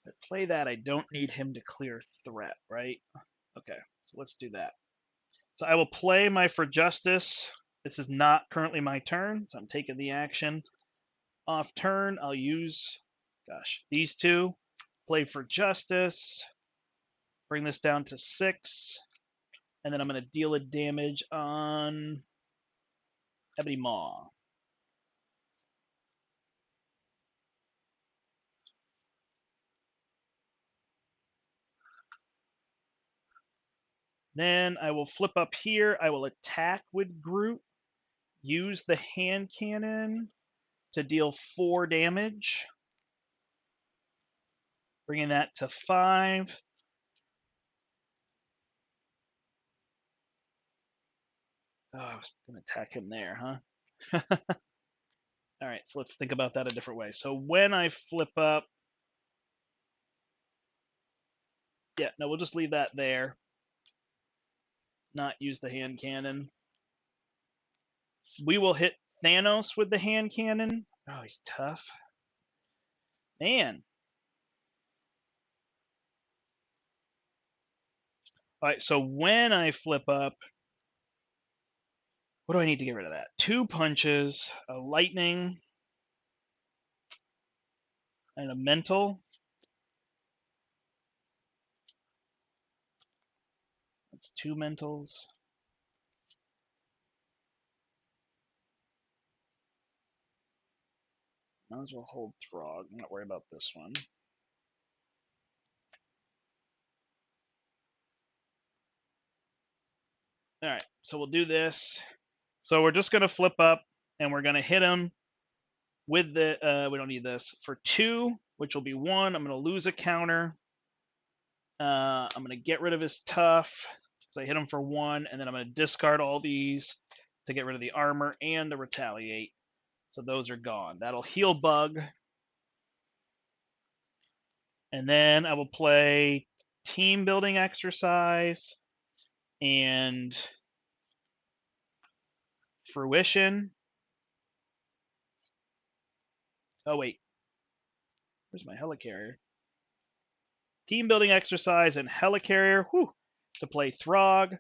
If I play that, I don't need him to clear threat, right? Okay, so let's do that. So I will play my for justice. This is not currently my turn, so I'm taking the action. Off turn, I'll use, these two. Play for justice. Bring this down to 6. And then I'm going to deal a damage on Ebony Maw. Then I will flip up here. I will attack with Groot. Use the hand cannon to deal 4 damage. Bringing that to 5. Oh, I was going to attack him there, huh? All right, so let's think about that a different way. So when I flip up, yeah, no, we'll just leave that there. Not use the hand cannon. We will hit Thanos with the hand cannon. Oh, he's tough. Man. All right, so when I flip up, what do I need to get rid of that? 2 punches, a lightning, and a mental. That's 2 mentals. Might as well hold Throg. I'm not worried about this one. All right, so we'll do this. So we're just going to flip up, and we're going to hit him with the, we don't need this, for 2, which will be 1. I'm going to lose a counter. I'm going to get rid of his tough, because I hit him for 1, and then I'm going to discard all these to get rid of the armor and the retaliate. So those are gone. That'll heal Bug. And then I will play Team Building Exercise and Fruition. Oh, wait. Where's my Helicarrier? Team Building Exercise and Helicarrier. Whew. To play Throg.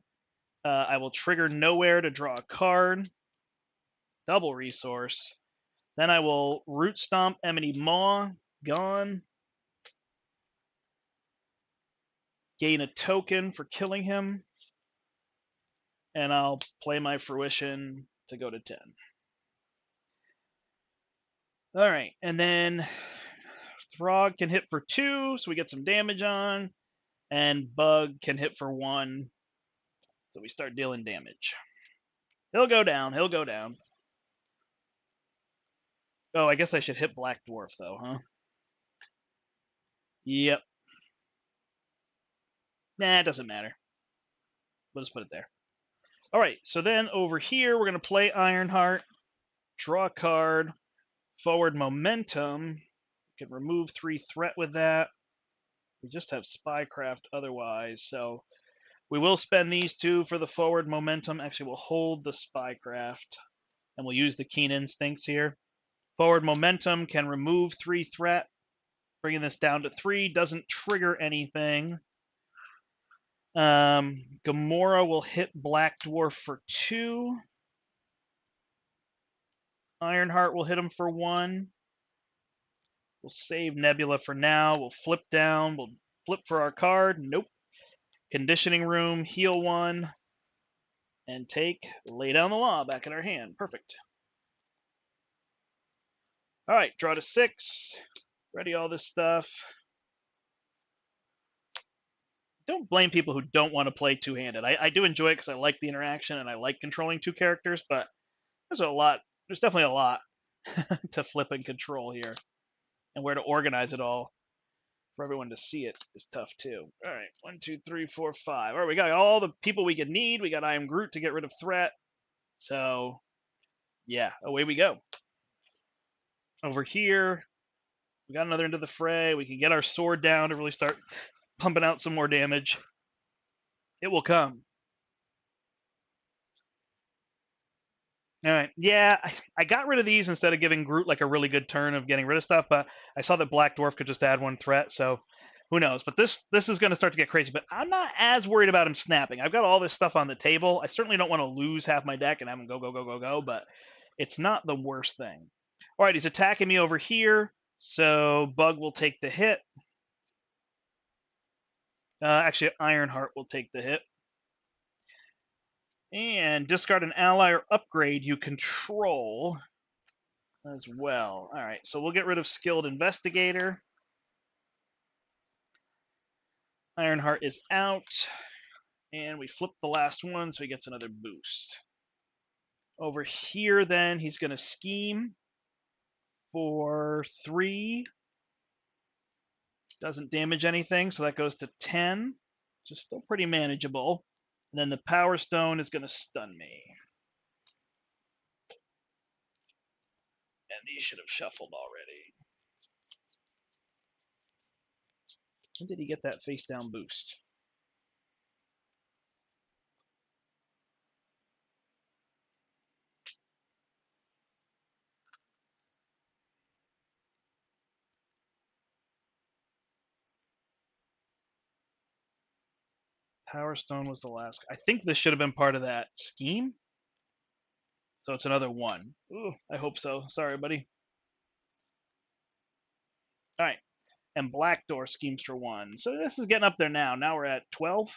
I will trigger Nowhere to draw a card. Double resource. Then I will Root Stomp Ebony Maw. Gone. Gain a token for killing him. And I'll play my Fruition to go to 10. All right, and then Throg can hit for 2, so we get some damage on, and Bug can hit for 1, so we start dealing damage. He'll go down, he'll go down. Oh, I guess I should hit Black Dwarf, though, huh? Yep. Nah, it doesn't matter. We'll just put it there. All right, so then over here, we're going to play Ironheart, draw a card, forward momentum. We can remove 3 threat with that. We just have Spycraft otherwise, so we will spend these 2 for the forward momentum. Actually, we'll hold the Spycraft, and we'll use the Keen Instincts here. Forward momentum can remove 3 threat. Bringing this down to 3 doesn't trigger anything. Gamora will hit Black Dwarf for 2. Ironheart will hit him for 1. We'll save Nebula for now. We'll flip down. We'll flip for our card. Nope. Conditioning Room, heal 1, and take Lay Down the Law back in our hand. Perfect. All right, draw to 6. Ready all this stuff. Don't blame people who don't want to play two-handed. I do enjoy it because I like the interaction and I like controlling 2 characters, but there's a lot. There's definitely a lot to flip and control here, and where to organize it all for everyone to see it is tough too. All right, 1, 2, 3, 4, 5. All right, we got all the people we could need. We got I Am Groot to get rid of threat. So yeah, away we go. Over here, we got another into the fray. We can get our sword down to really start pumping out some more damage. It will come. All right. Yeah, I got rid of these instead of giving Groot like a really good turn of getting rid of stuff, but I saw that Black Dwarf could just add 1 threat, so who knows? But this is going to start to get crazy, but I'm not as worried about him snapping. I've got all this stuff on the table. I certainly don't want to lose half my deck and have him go, but it's not the worst thing. All right, he's attacking me over here, so Bug will take the hit. Actually, Ironheart will take the hit. And discard an ally or upgrade you control as well. All right, so we'll get rid of Skilled Investigator. Ironheart is out. And we flip the last one, so he gets another boost. Over here, then, he's going to scheme for 3. Doesn't damage anything, so that goes to 10. Just still pretty manageable. And then the Power Stone is going to stun me. And these should have shuffled already. When did he get that face down boost? Power Stone was the last. I think this should have been part of that scheme. So it's another 1. Ooh, I hope so. Sorry, buddy. All right. And Black Door schemes for 1. So this is getting up there now. Now we're at 12.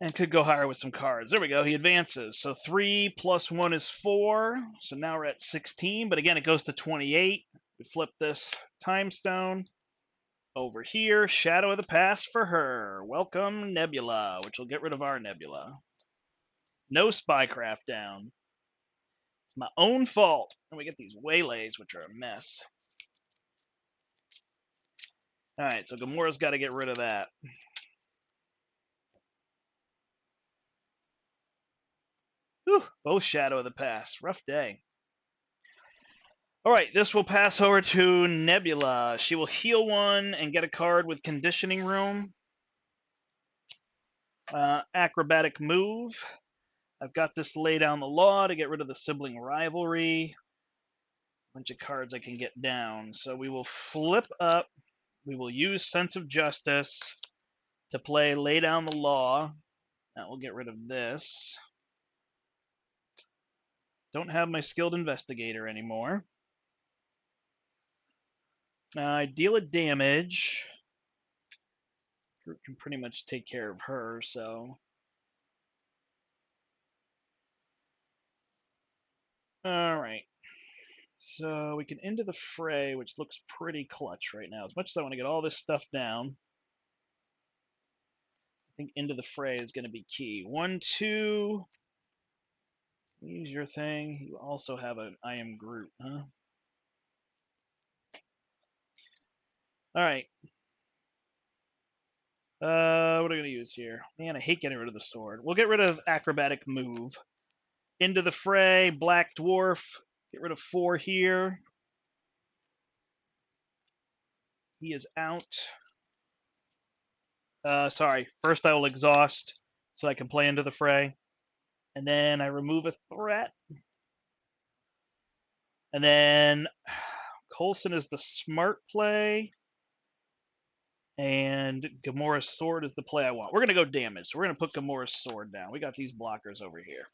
And could go higher with some cards. There we go. He advances. So 3 plus 1 is 4. So now we're at 16. But again, it goes to 28. We flip this Time Stone. Over here, Shadow of the Past for her. Welcome, Nebula, which will get rid of our Nebula. No Spycraft down. It's my own fault. And we get these waylays, which are a mess. All right, so Gamora's got to get rid of that. Whew, both Shadow of the Past. Rough day. All right, this will pass over to Nebula. She will heal 1 and get a card with Conditioning Room. Acrobatic Move. I've got this Lay Down the Law to get rid of the Sibling Rivalry. Bunch of cards I can get down. So we will flip up. We will use Sense of Justice to play Lay Down the Law. That will get rid of this. Don't have my Skilled Investigator anymore. I deal a damage. Groot can pretty much take care of her, so. Alright. So we can Into the Fray, which looks pretty clutch right now. As much as I want to get all this stuff down, I think Into the Fray is going to be key. 1, 2. Use your thing. You also have an I Am Groot, huh? Alright. What are we going to use here? Man, I hate getting rid of the sword. We'll get rid of Acrobatic Move. Into the Fray, Black Dwarf. Get rid of 4 here. He is out. Sorry. First I will exhaust so I can play Into the Fray. And then I remove a threat. And then Coulson is the smart play. And Gamora's sword is the play I want. We're going to go damage. So we're going to put Gamora's sword down. We got these blockers over here.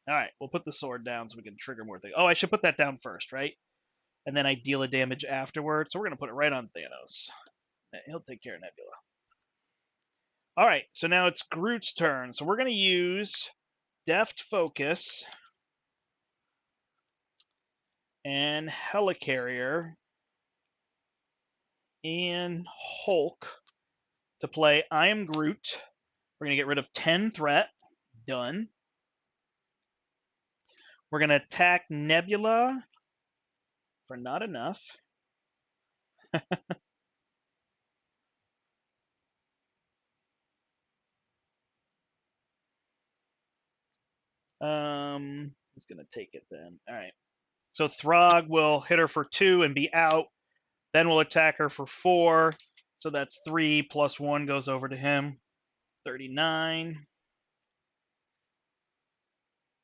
All right, we'll put the sword down so we can trigger more things. Oh, I should put that down first, right? And then I deal a damage afterwards. So we're going to put it right on Thanos. He'll take care of Nebula. All right, so now it's Groot's turn. So we're going to use Deft Focus and Helicarrier and Hulk to play I Am Groot. We're going to get rid of 10 threat. Done. We're going to attack Nebula for not enough. Who's going to take it then? All right. So Throg will hit her for 2 and be out. Then we'll attack her for 4. So that's 3 plus 1 goes over to him. 39.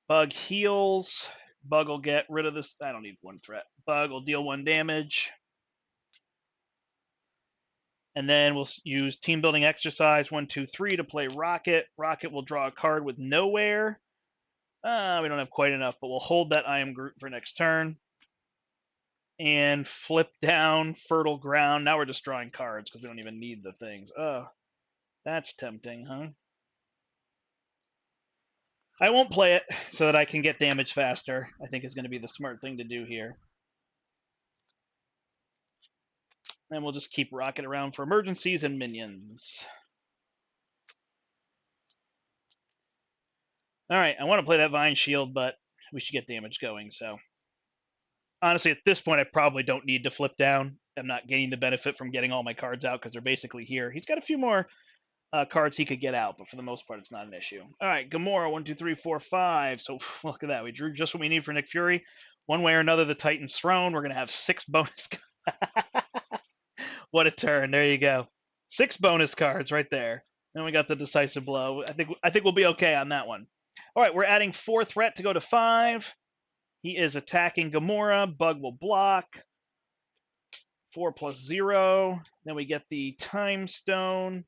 Bug heals. Bug will get rid of this. I don't need 1 threat. Bug will deal 1 damage. And then we'll use Team Building Exercise 1, 2, 3 to play Rocket. Rocket will draw a card with Nowhere. We don't have quite enough, but we'll hold that I Am Groot for next turn. And flip down Fertile Ground. Now we're just drawing cards because we don't even need the things. Oh, that's tempting, huh? I won't play it so that I can get damage faster. I think is going to be the smart thing to do here. And we'll just keep Rocket around for emergencies and minions. All right, I want to play that Vine Shield, but we should get damage going, so. Honestly, at this point, I probably don't need to flip down. I'm not getting the benefit from getting all my cards out because they're basically here. He's got a few more cards he could get out, but for the most part, it's not an issue. All right, Gamora, 1, 2, 3, 4, 5. So look at that. We drew just what we need for Nick Fury. One way or another, the Titan's Throne. We're going to have 6 bonus. What a turn. There you go. 6 bonus cards right there. And we got the decisive blow. I think we'll be okay on that one. All right, we're adding 4 threat to go to 5. He is attacking Gamora. Bug will block. 4 plus 0. Then we get the Time Stone.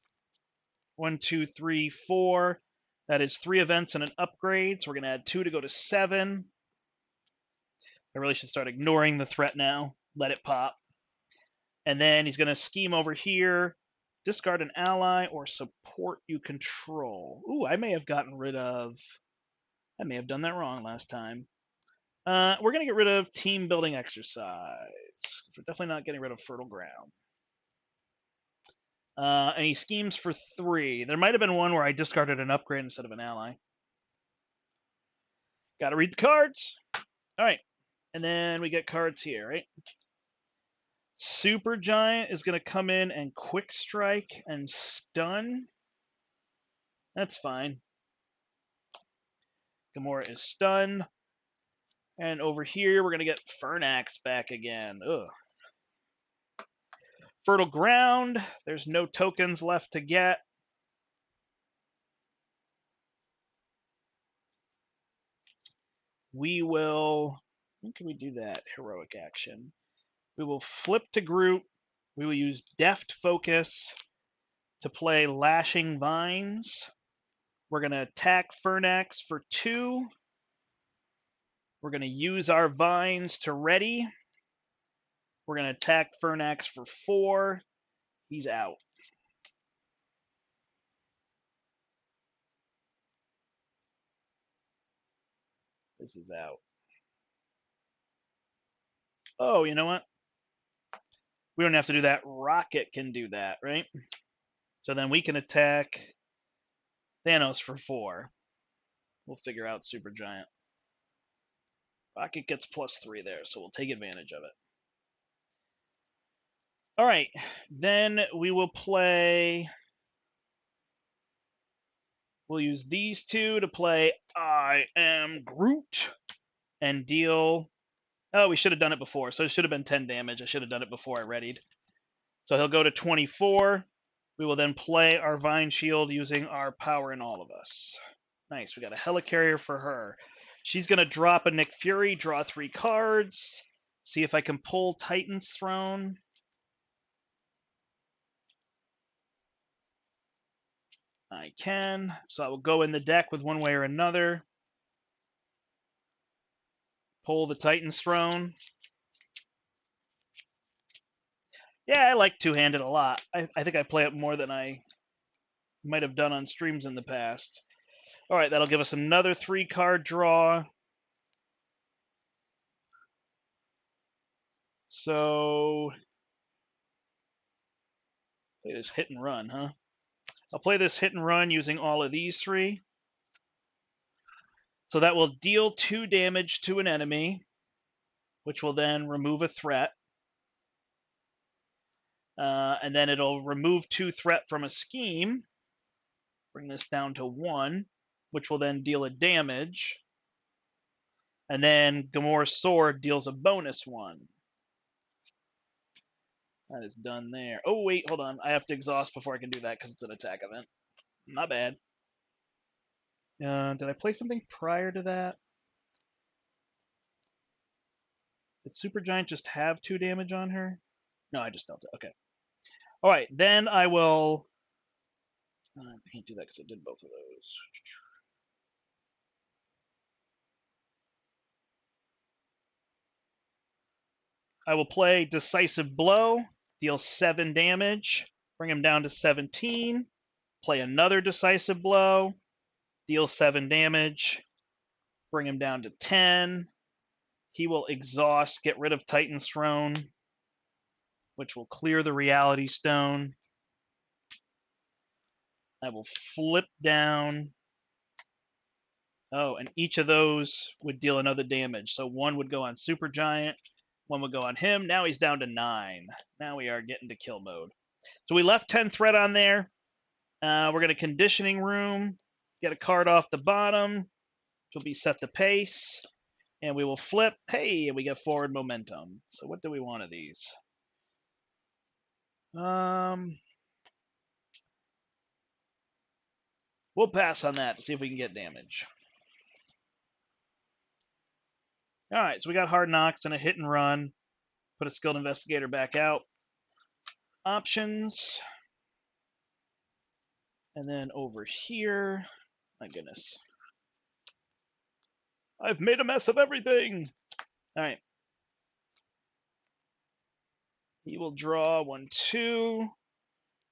1, 2, 3, 4. That is 3 events and an upgrade. So we're going to add 2 to go to 7. I really should start ignoring the threat now. Let it pop. And then he's going to scheme over here. Discard an ally or support you control. Ooh, I may have gotten rid of... I may have done that wrong last time. We're going to get rid of Team Building Exercise. We're definitely not getting rid of Fertile Ground. And he schemes for 3. There might have been one where I discarded an upgrade instead of an ally. Got to read the cards. All right. And then we get cards here, right? Super Giant is going to come in and Quick Strike and Stun. That's fine. Gamora is stunned. And over here, we're going to get Fernax back again. Ugh. Fertile Ground. There's no tokens left to get. We will... When can we do that? Heroic action. We will flip to Groot. We will use Deft Focus to play Lashing Vines. We're going to attack Fernax for 2. We're going to use our Vines to ready. We're going to attack Fernax for 4. He's out. This is out. Oh, you know what? We don't have to do that. Rocket can do that, right? So then we can attack Thanos for 4. We'll figure out Super Giant. Rocket gets +3 there, so we'll take advantage of it. All right, then we will play... We'll use these 2 to play I Am Groot and deal... Oh, we should have done it before, so it should have been 10 damage. I should have done it before I readied. So he'll go to 24. We will then play our Vine Shield using our Power in All of Us. Nice, we got a Helicarrier for her. She's going to drop a Nick Fury, draw 3 cards. See if I can pull Titan's Throne. I can. So I will go in the deck with one way or another. Pull the Titan's Throne. Yeah, I like two-handed a lot. I think I play it more than I might have done on streams in the past. All right, that'll give us another 3-card draw. So play this hit and run, huh? I'll play this hit and run using all of these 3. So that will deal 2 damage to an enemy, which will then remove a threat. And then it'll remove 2 threat from a scheme. Bring this down to 1, which will then deal a damage. And then Gamora's Sword deals a bonus 1. That is done there. Oh, wait, hold on. I have to exhaust before I can do that because it's an attack event. My bad. Did I play something prior to that? Did Supergiant just have 2 damage on her? No, I just dealt it. Okay. All right, then I will... I can't do that because I did both of those. I will play Decisive Blow, deal 7 damage, bring him down to 17. Play another Decisive Blow, deal 7 damage, bring him down to 10. He will exhaust, get rid of Titan's Throne, which will clear the Reality Stone. I will flip down. Oh, and each of those would deal another damage. So 1 would go on Supergiant, 1 would go on him. Now he's down to 9. Now we are getting to kill mode. So we left 10 threat on there. We're going to Conditioning Room, get a card off the bottom, which will be Set the Pace. And we will flip. Hey, we get Forward Momentum. So what do we want of these? We'll pass on that to see if we can get damage. All right, so we got Hard Knocks and a hit and run. Put a Skilled Investigator back out. Options. And then over here, my goodness. I've made a mess of everything. All right. He will draw 1, 2.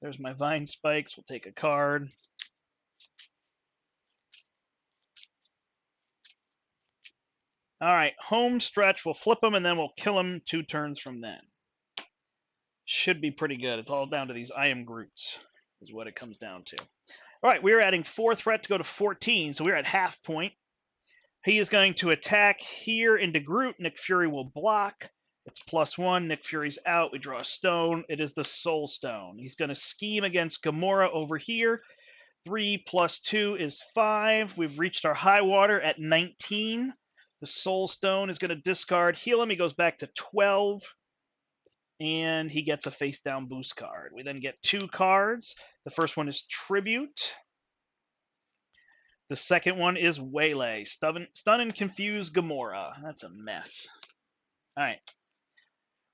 There's my Vine Spikes. We'll take a card. All right, home stretch. We'll flip him, and then we'll kill him 2 turns from then. Should be pretty good. It's all down to these I am Groots is what it comes down to. All right, we are adding 4 threat to go to 14, so we're at half point. He is going to attack here into Groot. Nick Fury will block. It's +1. Nick Fury's out. We draw a stone. It is the Soul Stone. He's going to scheme against Gamora over here. 3 + 2 is 5. We've reached our high water at 19. The Soul Stone is going to discard, heal him. He goes back to 12. And he gets a face down boost card. We then get 2 cards. The first one is Tribute. The second one is Waylay. Stun and confuse Gamora. That's a mess. All right.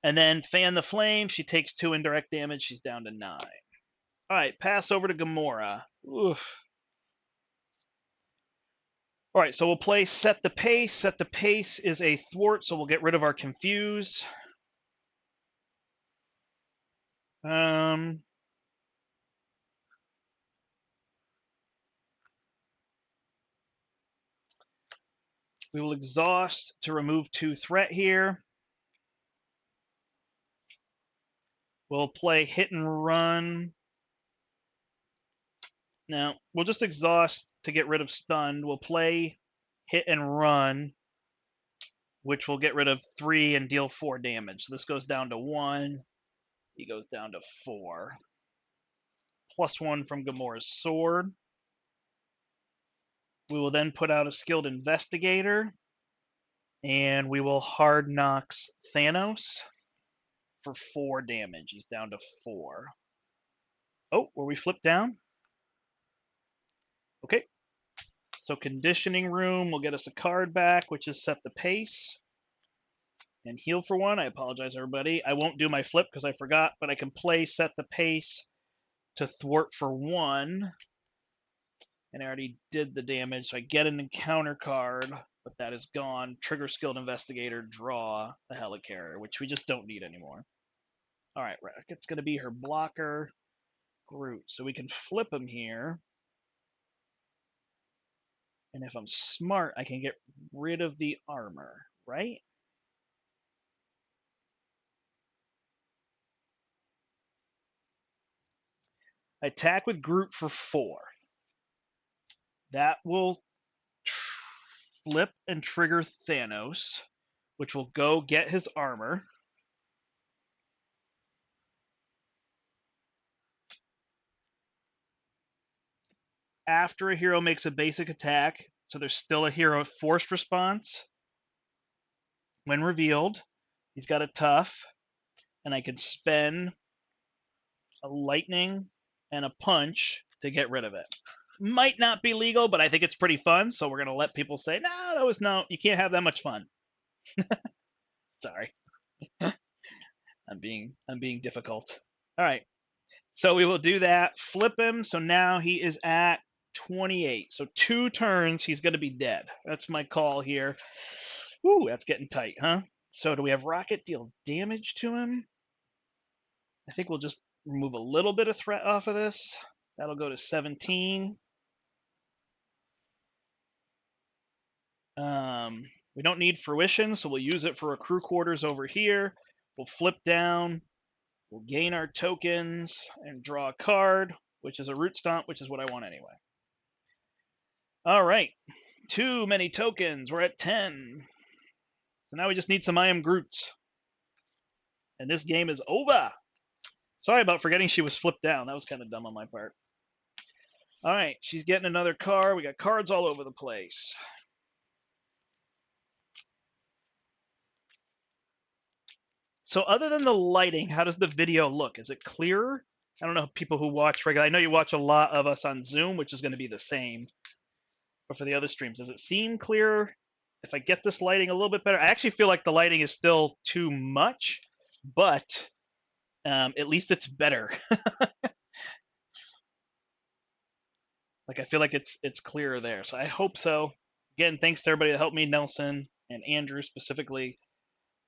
And then Fan the Flame. She takes 2 indirect damage. She's down to 9. All right, pass over to Gamora. Oof. All right, so we'll play Set the Pace. Set the Pace is a thwart, so we'll get rid of our Confuse. We will exhaust to remove 2 threat here. We'll play Hit and Run. Now, we'll just exhaust to get rid of stunned. We'll play Hit and Run, which will get rid of 3 and deal 4 damage. So this goes down to 1. He goes down to 4. +1 from Gamora's Sword. We will then put out a Skilled Investigator. And we will Hard Knocks Thanos for 4 damage. He's down to 4. Oh, were we flipped down? Okay. So Conditioning Room will get us a card back, which is Set the Pace. and heal for one. I apologize, everybody. I won't do my flip because I forgot, but I can play set the pace to thwart for one. And I already did the damage, so I get an encounter card, but that is gone. Trigger Skilled Investigator, draw the Helicarrier, which we just don't need anymore. All right, Rocket's going to be her blocker, Groot. So we can flip him here. And if I'm smart, I can get rid of the armor, right? I attack with Groot for 4. That will flip and trigger Thanos, which will go get his armor. After a hero makes a basic attack, so there's still a hero forced response. When revealed, he's got a tough, and I can spend a lightning and a punch to get rid of it. Might not be legal, but I think it's pretty fun, so we're gonna let people say, no, that was no, you can't have that much fun. Sorry. I'm being difficult. All right. So we will do that. Flip him. So now he is at 28. So 2 turns, he's going to be dead. That's my call here. Ooh, that's getting tight, huh? So do we have Rocket deal damage to him? I think we'll just remove a little bit of threat off of this. That'll go to 17. We don't need fruition, so we'll use it for a crew quarters over here. We'll flip down. We'll gain our tokens and draw a card, which is a root stomp, which is what I want anyway. All right. Too many tokens. We're at 10. So now we just need some I am Groots. And this game is over. Sorry about forgetting she was flipped down. That was kind of dumb on my part. All right. She's getting another card. We got cards all over the place. So other than the lighting, how does the video look? Is it clearer? I don't know people who watch regular. I know you watch a lot of us on Zoom, which is going to be the same. But for the other streams, does it seem clearer? If I get this lighting a little bit better, I actually feel like the lighting is still too much, but at least it's better. Like I feel like it's clearer there, so I hope so. Again, thanks to everybody that helped me, Nelson and Andrew specifically.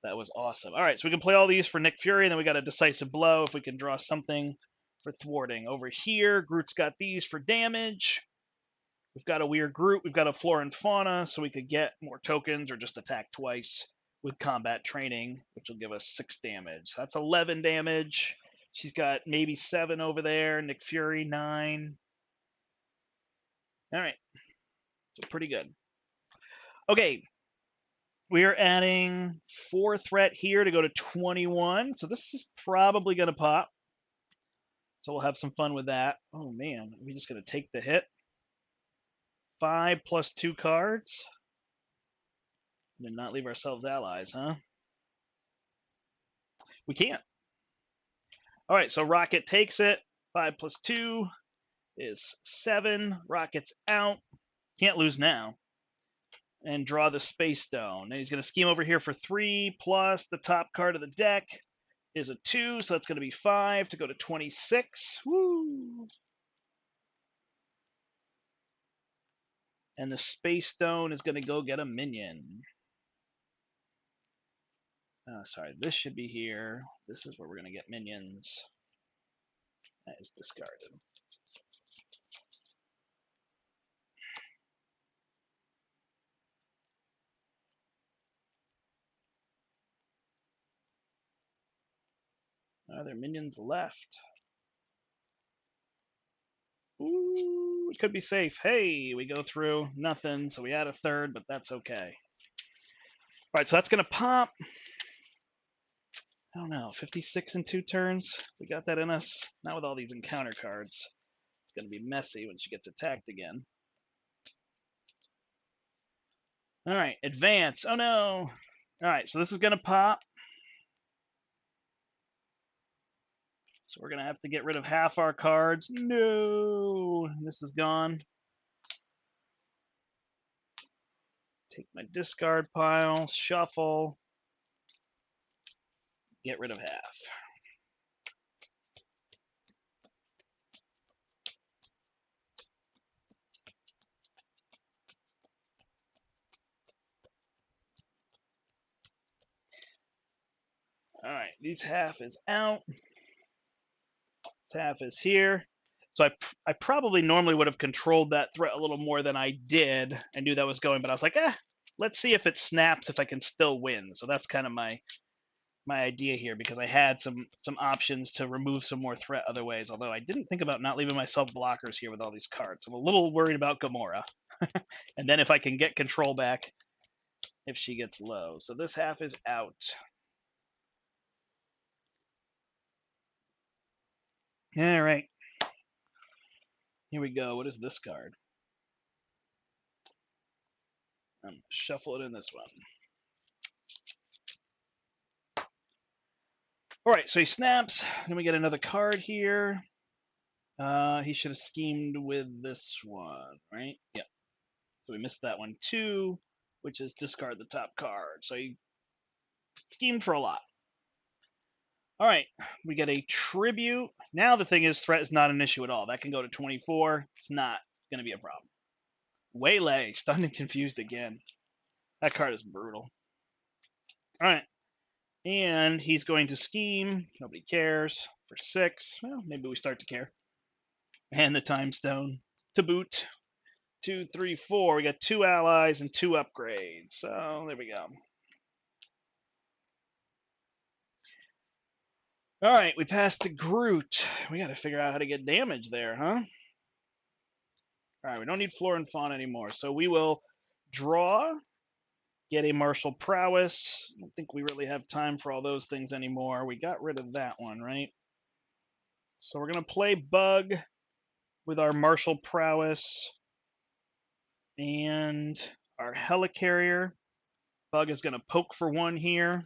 That was awesome. All right, so we can play all these for Nick Fury, and then we got a decisive blow if we can draw something for thwarting. Over here, Groot's got these for damage. We've got a weird Groot. We've got a flora and fauna, so we could get more tokens or just attack twice with combat training, which will give us 6 damage. So that's 11 damage. She's got maybe 7 over there. Nick Fury, 9. All right, so pretty good. Okay, we are adding 4 threat here to go to 21. So this is probably going to pop. So we'll have some fun with that. Oh man, are we just going to take the hit? 5 plus 2 cards. And not leave ourselves allies, huh? We can't. All right, so Rocket takes it. 5 plus 2 is 7. Rocket's out. Can't lose now. And draw the Space Stone. And he's going to scheme over here for 3, plus the top card of the deck is a 2, so that's going to be 5 to go to 26. Woo! And the Space Stone is going to go get a minion. Sorry, this should be here. This is where we're going to get minions. That is discarded. Are there minions left? Ooh, it could be safe. Hey, we go through nothing, so we add a third, but that's okay. All right, so that's going to pop. I don't know, 56 in 2 turns. We got that in us. Not with all these encounter cards. It's going to be messy when she gets attacked again. All right, advance. Oh no. All right, so this is going to pop. So we're going to have to get rid of half our cards. No, this is gone. Take my discard pile, shuffle. Get rid of half. All right, these half is out. This half is here. So I probably normally would have controlled that threat a little more than I did. I knew that was going, but I was like, let's see if it snaps, if I can still win. So that's kind of my idea here, because I had some options to remove some more threat other ways. Although I didn't think about not leaving myself blockers here with all these cards. I'm a little worried about Gamora, and then if I can get control back, if she gets low. So this half is out. All right. Here we go. What is this card? I'm gonna shuffle it in this one. All right, so he snaps. Then we get another card here. He should have schemed with this one, right? Yeah. So we missed that one too, which is discard the top card. So he schemed for a lot. All right, we get a tribute. Now the thing is, threat is not an issue at all. That can go to 24. It's not going to be a problem. Waylay, stunned and confused again. That card is brutal. All right, and he's going to scheme. Nobody cares. For 6. Well, maybe we start to care. And the time stone to boot. 2, 3, 4. We got 2 allies and 2 upgrades. So there we go. All right, we passed to Groot. We got to figure out how to get damage there, huh? All right, we don't need Flora and Fauna anymore. So we will draw, get a martial prowess. I don't think we really have time for all those things anymore. We got rid of that one, right? So we're going to play Bug with our martial prowess and our helicarrier. Bug is going to poke for 1 here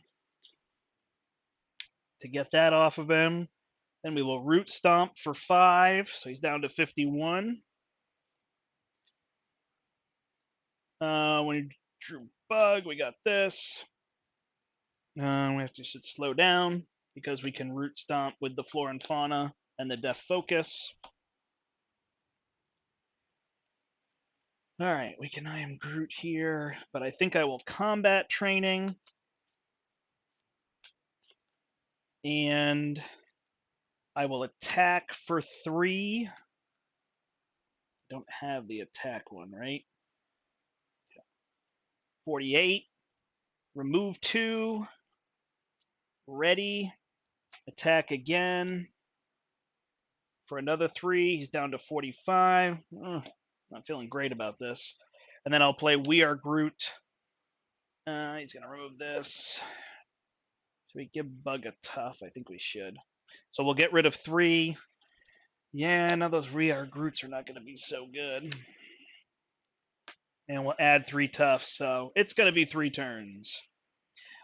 to get that off of him. Then we will root stomp for 5, so he's down to 51. When we drew Bug, we got this. Should slow down because we can root stomp with the Flora and Fauna and the Death Focus. All right, I am Groot here, but I think I will combat training. And I will attack for 3. Don't have the attack one, right? 48. Remove 2. Ready. Attack again for another 3. He's down to 45. Not feeling great about this. And then I'll play We Are Groot. He's going to remove this. Should we give Bug a tough? I think we should. So we'll get rid of 3. Yeah, now those We Are Groots are not going to be so good. And we'll add 3 tough, so it's going to be 3 turns.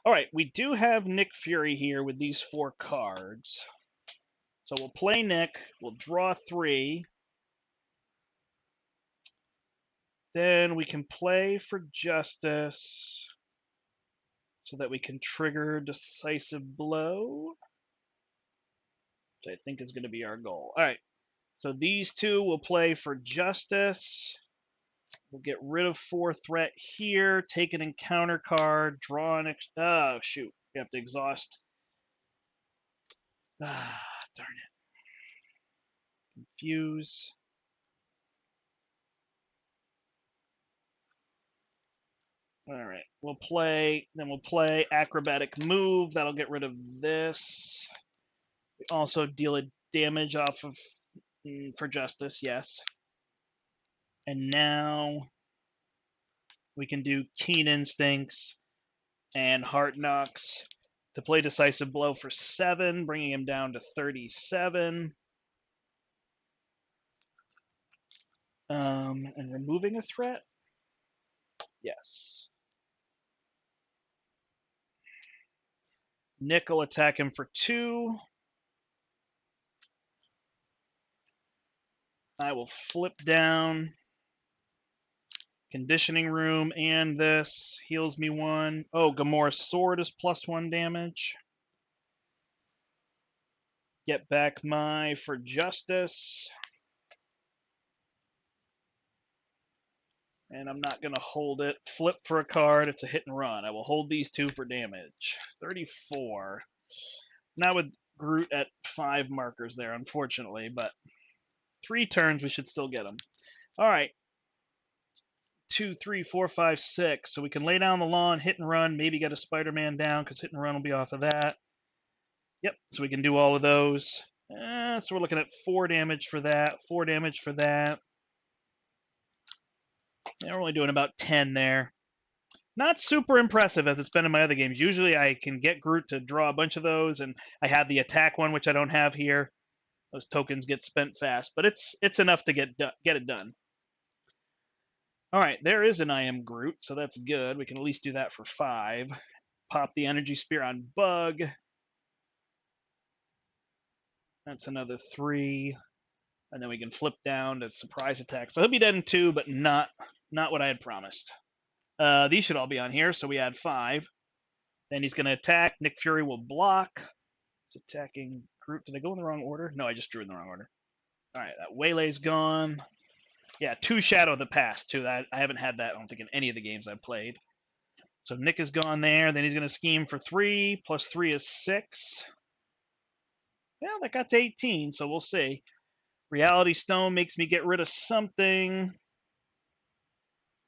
All right, we do have Nick Fury here with these 4 cards. So we'll play Nick. We'll draw 3. Then we can play for Justice so that we can trigger Decisive Blow, which I think is going to be our goal. All right, so these 2 will play for Justice. We'll get rid of 4 threat here, take an encounter card, draw an... Oh, shoot. We have to exhaust. Ah, darn it. Confuse. All right, we'll play Acrobatic Move. That'll get rid of this. We also deal a damage off of for Justice, yes. And now we can do Keen Instincts and Heart Knocks to play Decisive Blow for 7, bringing him down to 37. And removing a threat? Yes. Nick will attack him for 2. I will flip down Conditioning Room and this. Heals me 1. Oh, Gamora's Sword is +1 damage. get back my for justice. And I'm not going to hold it. Flip for a card. It's a hit and run. I will hold these two for damage. 34. Not with Groot at 5 markers there, unfortunately, but 3 turns we should still get him. All right. 2, 3, 4, 5, 6. So we can lay down the lawn, hit and run, maybe get a Spider-Man down because hit and run will be off of that. Yep, so we can do all of those. So we're looking at 4 damage for that, 4 damage for that. Yeah, we're only doing about 10 there. Not super impressive as it's been in my other games. Usually I can get Groot to draw a bunch of those, and I have the attack one, which I don't have here. Those tokens get spent fast, but it's enough to get it done. All right, there is an I am Groot, so that's good. We can at least do that for 5. Pop the energy spear on Bug. That's another 3. And then we can flip down to surprise attack. So he'll be dead in 2, but not what I had promised. These should all be on here, so we add 5. Then he's going to attack. Nick Fury will block. It's attacking Groot. Did I go in the wrong order? No, I just drew in the wrong order. All right, that Waylay's gone. Yeah, 2 Shadow of the Past, too. I haven't had that, I don't think, in any of the games I've played. So Nick is gone there. Then he's going to scheme for 3. Plus 3 is 6. Yeah, that got to 18, so we'll see. Reality Stone makes me get rid of something,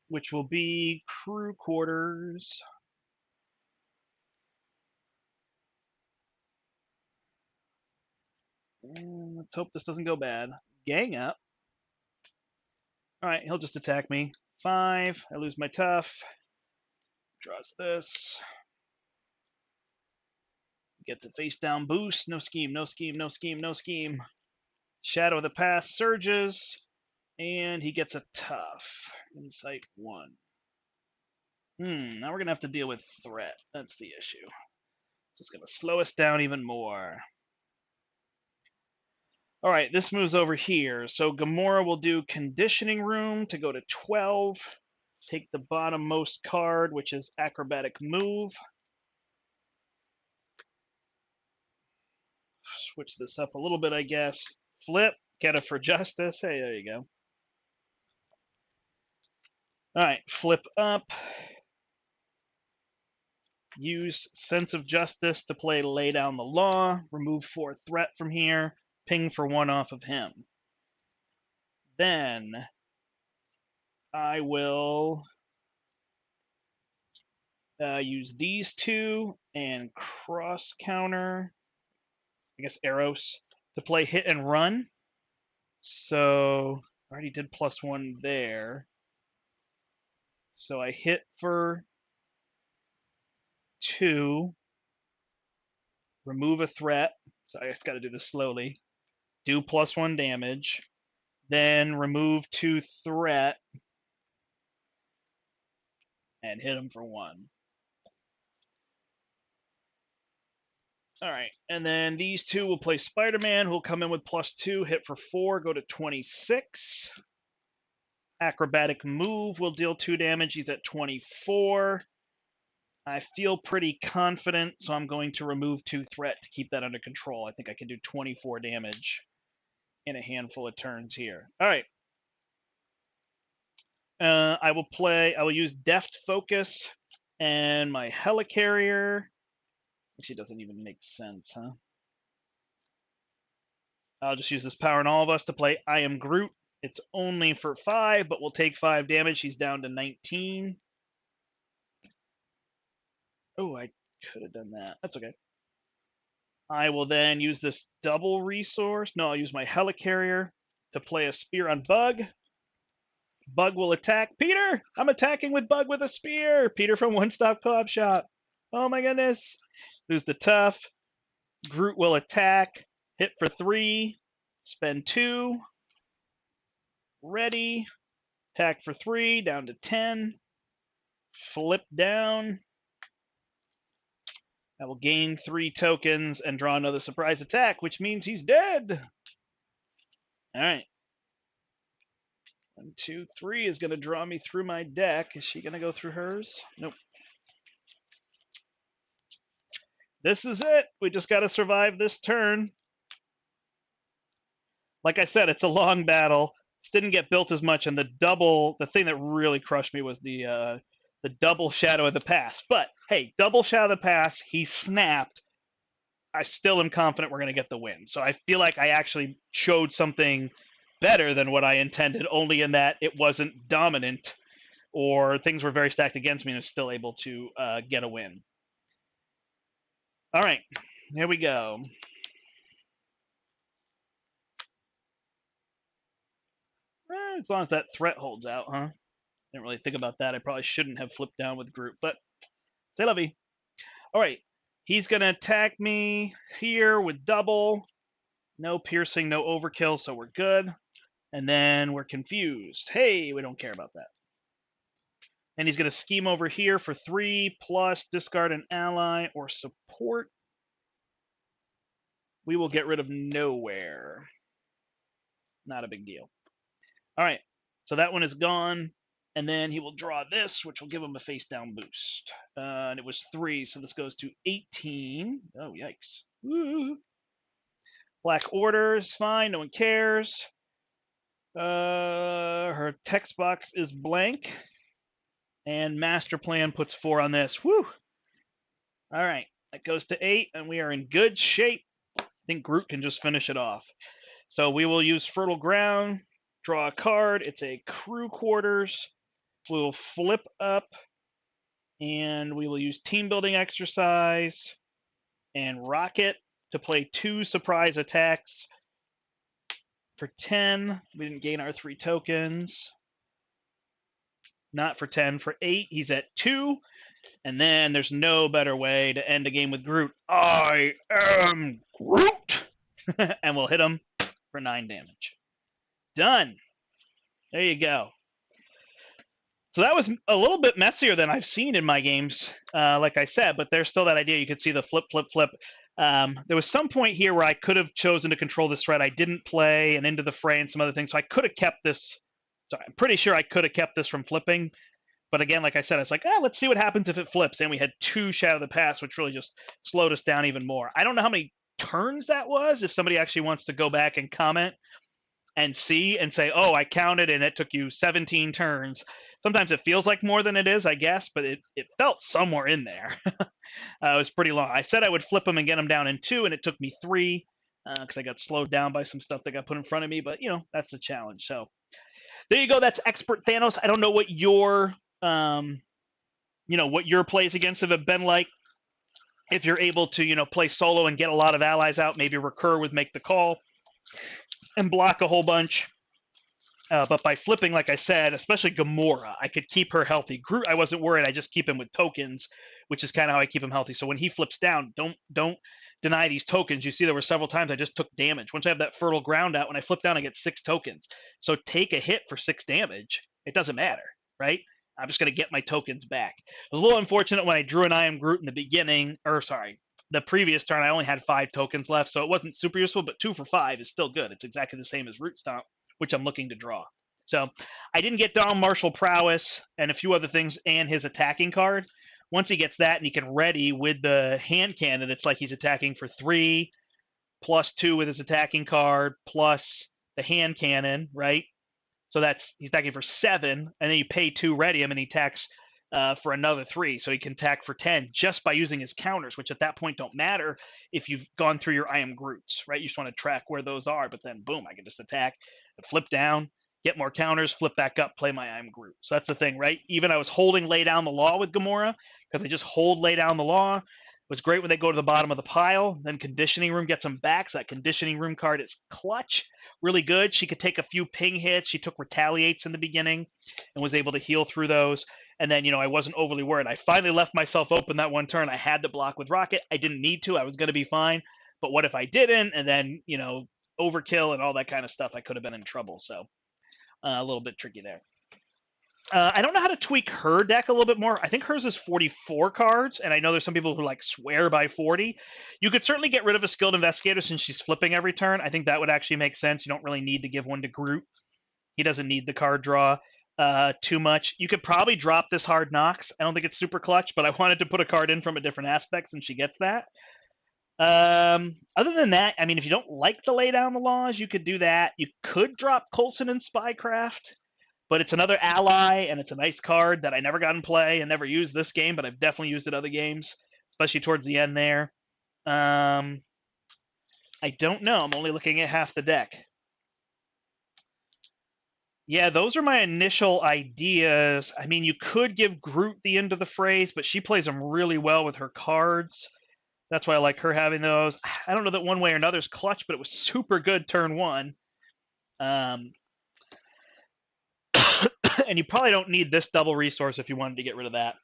which will be crew quarters. And let's hope this doesn't go bad. Gang up. All right, he'll just attack me. 5. I lose my tough. Draws this. Gets a face down boost. No scheme, no scheme, no scheme, no scheme. Shadow of the Past surges. And he gets a tough. Insight 1. Now we're going to have to deal with threat. That's the issue. Just going to slow us down even more. All right, this moves over here. So Gamora will do Conditioning Room to go to 12. Take the bottommost card, which is Acrobatic Move. Switch this up a little bit, I guess. Flip, get a for justice. Hey, there you go. All right, flip up. Use Sense of Justice to play Lay Down the Law. Remove 4 threat from here. Ping for 1 off of him. Then I will use these 2 and cross counter, I guess Eros, to play hit and run. So I already did +1 there. So I hit for 2, remove a threat. So I just got to do this slowly. Do +1 damage. Then remove 2 threat and hit him for 1. All right, and then these 2 will play Spider-Man, who'll come in with +2, hit for 4, go to 26. Acrobatic Move will deal 2 damage. He's at 24. I feel pretty confident, so I'm going to remove 2 threat to keep that under control. I think I can do 24 damage in a handful of turns here. All right. I will use Deft Focus and my Helicarrier. Actually, doesn't even make sense, huh? I'll just use this Power in All of Us to play I Am Groot. It's only for 5, but we'll take 5 damage. He's down to 19. Oh, I could have done that. That's okay. I will then use this double resource. No, I'll use my Helicarrier to play a Spear on Bug. Bug will attack. Peter! I'm attacking with Bug with a spear! Peter from One Stop Co-op Shop. Oh my goodness. Lose the tough. Groot will attack. Hit for 3. Spend 2. Ready. Attack for 3. Down to 10. Flip down. I will gain 3 tokens and draw another surprise attack, which means he's dead. All right. 1, 2, 3 is going to draw me through my deck. Is she going to go through hers? Nope. This is it. We just got to survive this turn. like I said, it's a long battle. This didn't get built as much, and the thing that really crushed me was the double Shadow of the Pass. But hey, double Shadow of the Pass, he snapped. I still am confident we're going to get the win. So I feel like I actually showed something better than what I intended, only in that it wasn't dominant or things were very stacked against me and I was still able to get a win. All right, here we go. As long as that threat holds out, huh? Didn't really think about that. I probably shouldn't have flipped down with Groot, but c'est la vie. All right, he's going to attack me here with double. No piercing, no overkill, so we're good. And then we're confused. Hey, we don't care about that. And he's going to scheme over here for 3 plus discard an ally or support. We will get rid of nowhere. Not a big deal. All right, so that one is gone. And then he will draw this, which will give him a face down boost. And it was 3, so this goes to 18. Oh, yikes. Woo. Black Order is fine, no one cares. Her text box is blank. And Master Plan puts 4 on this. Woo! All right, that goes to 8, and we are in good shape. I think Groot can just finish it off. So we will use Fertile Ground, draw a card. It's a Crew Quarters. We'll flip up, and we will use Team Building Exercise and Rocket to play 2 surprise attacks for 10. We didn't gain our 3 tokens. Not for 10. For 8, he's at 2. And then there's no better way to end a game with Groot. I am Groot! And we'll hit him for 9 damage. Done. There you go. So that was a little bit messier than I've seen in my games, like I said, but there's still that idea. You could see the flip, flip, flip. There was some point here where I could have chosen to control this threat. I didn't play and into the fray and some other things, so I could have kept this. So I'm pretty sure I could have kept this from flipping. But again, like I said, it's like, let's see what happens if it flips. And we had 2 Shadow of the Pass, which really just slowed us down even more. I don't know how many turns that was. If somebody actually wants to go back and comment and see and say, oh, I counted and it took you 17 turns. Sometimes it feels like more than it is, I guess, but it felt somewhere in there. It was pretty long. I said I would flip them and get them down in 2, and it took me 3 because I got slowed down by some stuff that got put in front of me. But, that's the challenge. So there you go. That's Expert Thanos. I don't know what your what your plays against have been like. If you're able to, play solo and get a lot of allies out, maybe recur with Make the Call and block a whole bunch. But by flipping, like I said, especially Gamora, I could keep her healthy. Groot, I wasn't worried. I just keep him with tokens, which is kind of how I keep him healthy. So when he flips down, don't deny these tokens. You see there were several times I just took damage. Once I have that Fertile Ground out, when I flip down, I get 6 tokens. So take a hit for 6 damage. It doesn't matter, right? I'm just going to get my tokens back. It was a little unfortunate when I drew an I Am Groot in the beginning, the previous turn, I only had 5 tokens left, so it wasn't super useful, but 2 for 5 is still good. It's exactly the same as Root Stomp, which I'm looking to draw. So I didn't get down Martial Prowess and a few other things and his attacking card. Once he gets that and he can ready with the hand cannon, it's like he's attacking for 3, plus 2 with his attacking card, plus the hand cannon, right? So he's attacking for 7, and then you pay 2, ready him, and he attacks for another 3. So he can attack for 10 just by using his counters, which at that point don't matter if you've gone through your I Am Groots, right? You just want to track where those are, but then boom, I can just attack, flip down, get more counters, flip back up, play my I Am Groot. So that's the thing, right? Even I was holding Lay Down the Law with Gamora, because I just hold Lay Down the Law. It was great when they go to the bottom of the pile. Then Conditioning Room gets them back, so that Conditioning Room card is clutch. Really good. She could take a few ping hits. She took Retaliates in the beginning and was able to heal through those. And then, I wasn't overly worried. I finally left myself open that one turn. I had to block with Rocket. I didn't need to. I was going to be fine. But what if I didn't? And then, overkill and all that kind of stuff. I could have been in trouble. So a little bit tricky there. I don't know how to tweak her deck a little bit more. I think hers is 44 cards, and I know there's some people who swear by 40. You could certainly get rid of a Skilled Investigator since she's flipping every turn. I think that would actually make sense. You don't really need to give one to Groot. He doesn't need the card draw too much. You could probably drop this Hard Knocks. I don't think it's super clutch, but I wanted to put a card in from a different aspect since she gets that. Other than that, I mean, if you don't like the lay down the laws, you could do that. You could drop Coulson and Spycraft, but it's another ally, and it's a nice card that I never got in play and never used this game, but I've definitely used it other games, especially towards the end there. I don't know. I'm only looking at half the deck. Yeah, those are my initial ideas. I mean, you could give Groot the end of the phrase, but she plays them really well with her cards. That's why I like her having those. I don't know that one way or another is clutch, but it was super good turn one. Um, and you probably don't need this double resource if you wanted to get rid of that.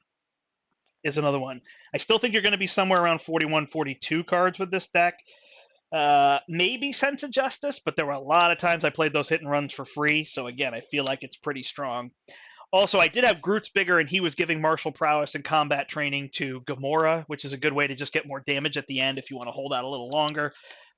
Is another one. I still think you're going to be somewhere around 41, 42 cards with this deck. Maybe Sense of Justice, but there were a lot of times I played those hit and runs for free. So again, I feel like it's pretty strong. Also, I did have Groot's bigger, and he was giving martial prowess and combat training to Gamora, which is a good way to just get more damage at the end if you want to hold out a little longer.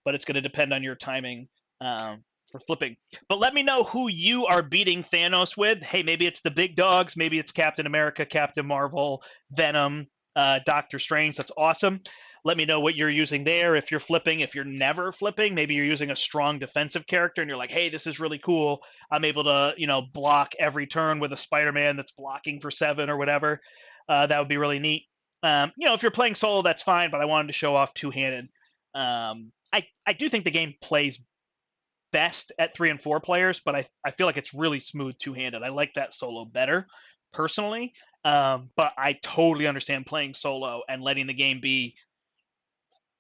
But it's going to depend on your timing for flipping. But let me know who you are beating Thanos with. Hey, maybe it's the big dogs. Maybe it's Captain America, Captain Marvel, Venom, Doctor Strange. That's awesome. Let me know what you're using there. If you're flipping, if you're never flipping, maybe you're using a strong defensive character and you're like, hey, this is really cool. I'm able to, block every turn with a Spider-Man that's blocking for 7 or whatever. That would be really neat. If you're playing solo, that's fine, but I wanted to show off two-handed. I do think the game plays best at 3 and 4 players, but I feel like it's really smooth two-handed. I like that solo better, personally. But I totally understand playing solo and letting the game be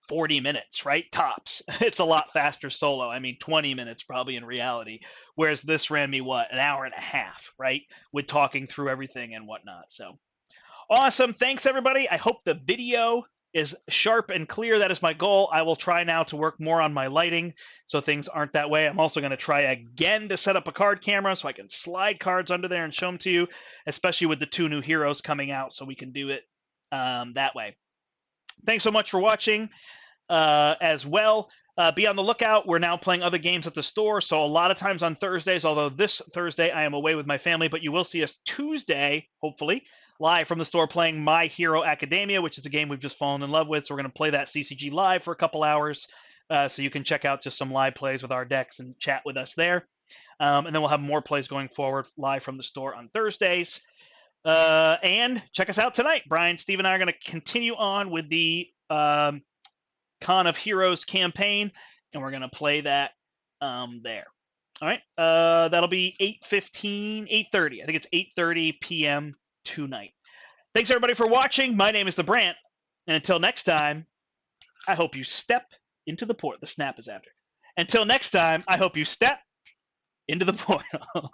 40 minutes, right? Tops. It's a lot faster solo. I mean, 20 minutes probably in reality. Whereas this ran me, an hour and a half, right? With talking through everything and whatnot. So awesome. Thanks, everybody. I hope the video is sharp and clear. That is my goal. I will try now to work more on my lighting so things aren't that way. I'm also going to try again to set up a card camera so I can slide cards under there and show them to you, especially with the 2 new heroes coming out, so we can do it that way. Thanks so much for watching. As well. Be on the lookout. We're now playing other games at the store. So a lot of times on Thursdays, although this Thursday I am away with my family, but you will see us Tuesday, hopefully, live from the store playing My Hero Academia, which is a game we've just fallen in love with. So we're going to play that CCG live for a couple hours. So you can check out just some live plays with our decks and chat with us there. And then we'll have more plays going forward live from the store on Thursdays. And check us out tonight. Brian, Steve, and I are going to continue on with the Con of Heroes campaign, and we're going to play that there. All right. That'll be 8:15, 8:30. I think it's 8:30 p.m. tonight. Thanks, everybody, for watching. My name is the Brandt, and until next time, I hope you step into the portal. The snap is after. Until next time, I hope you step into the portal.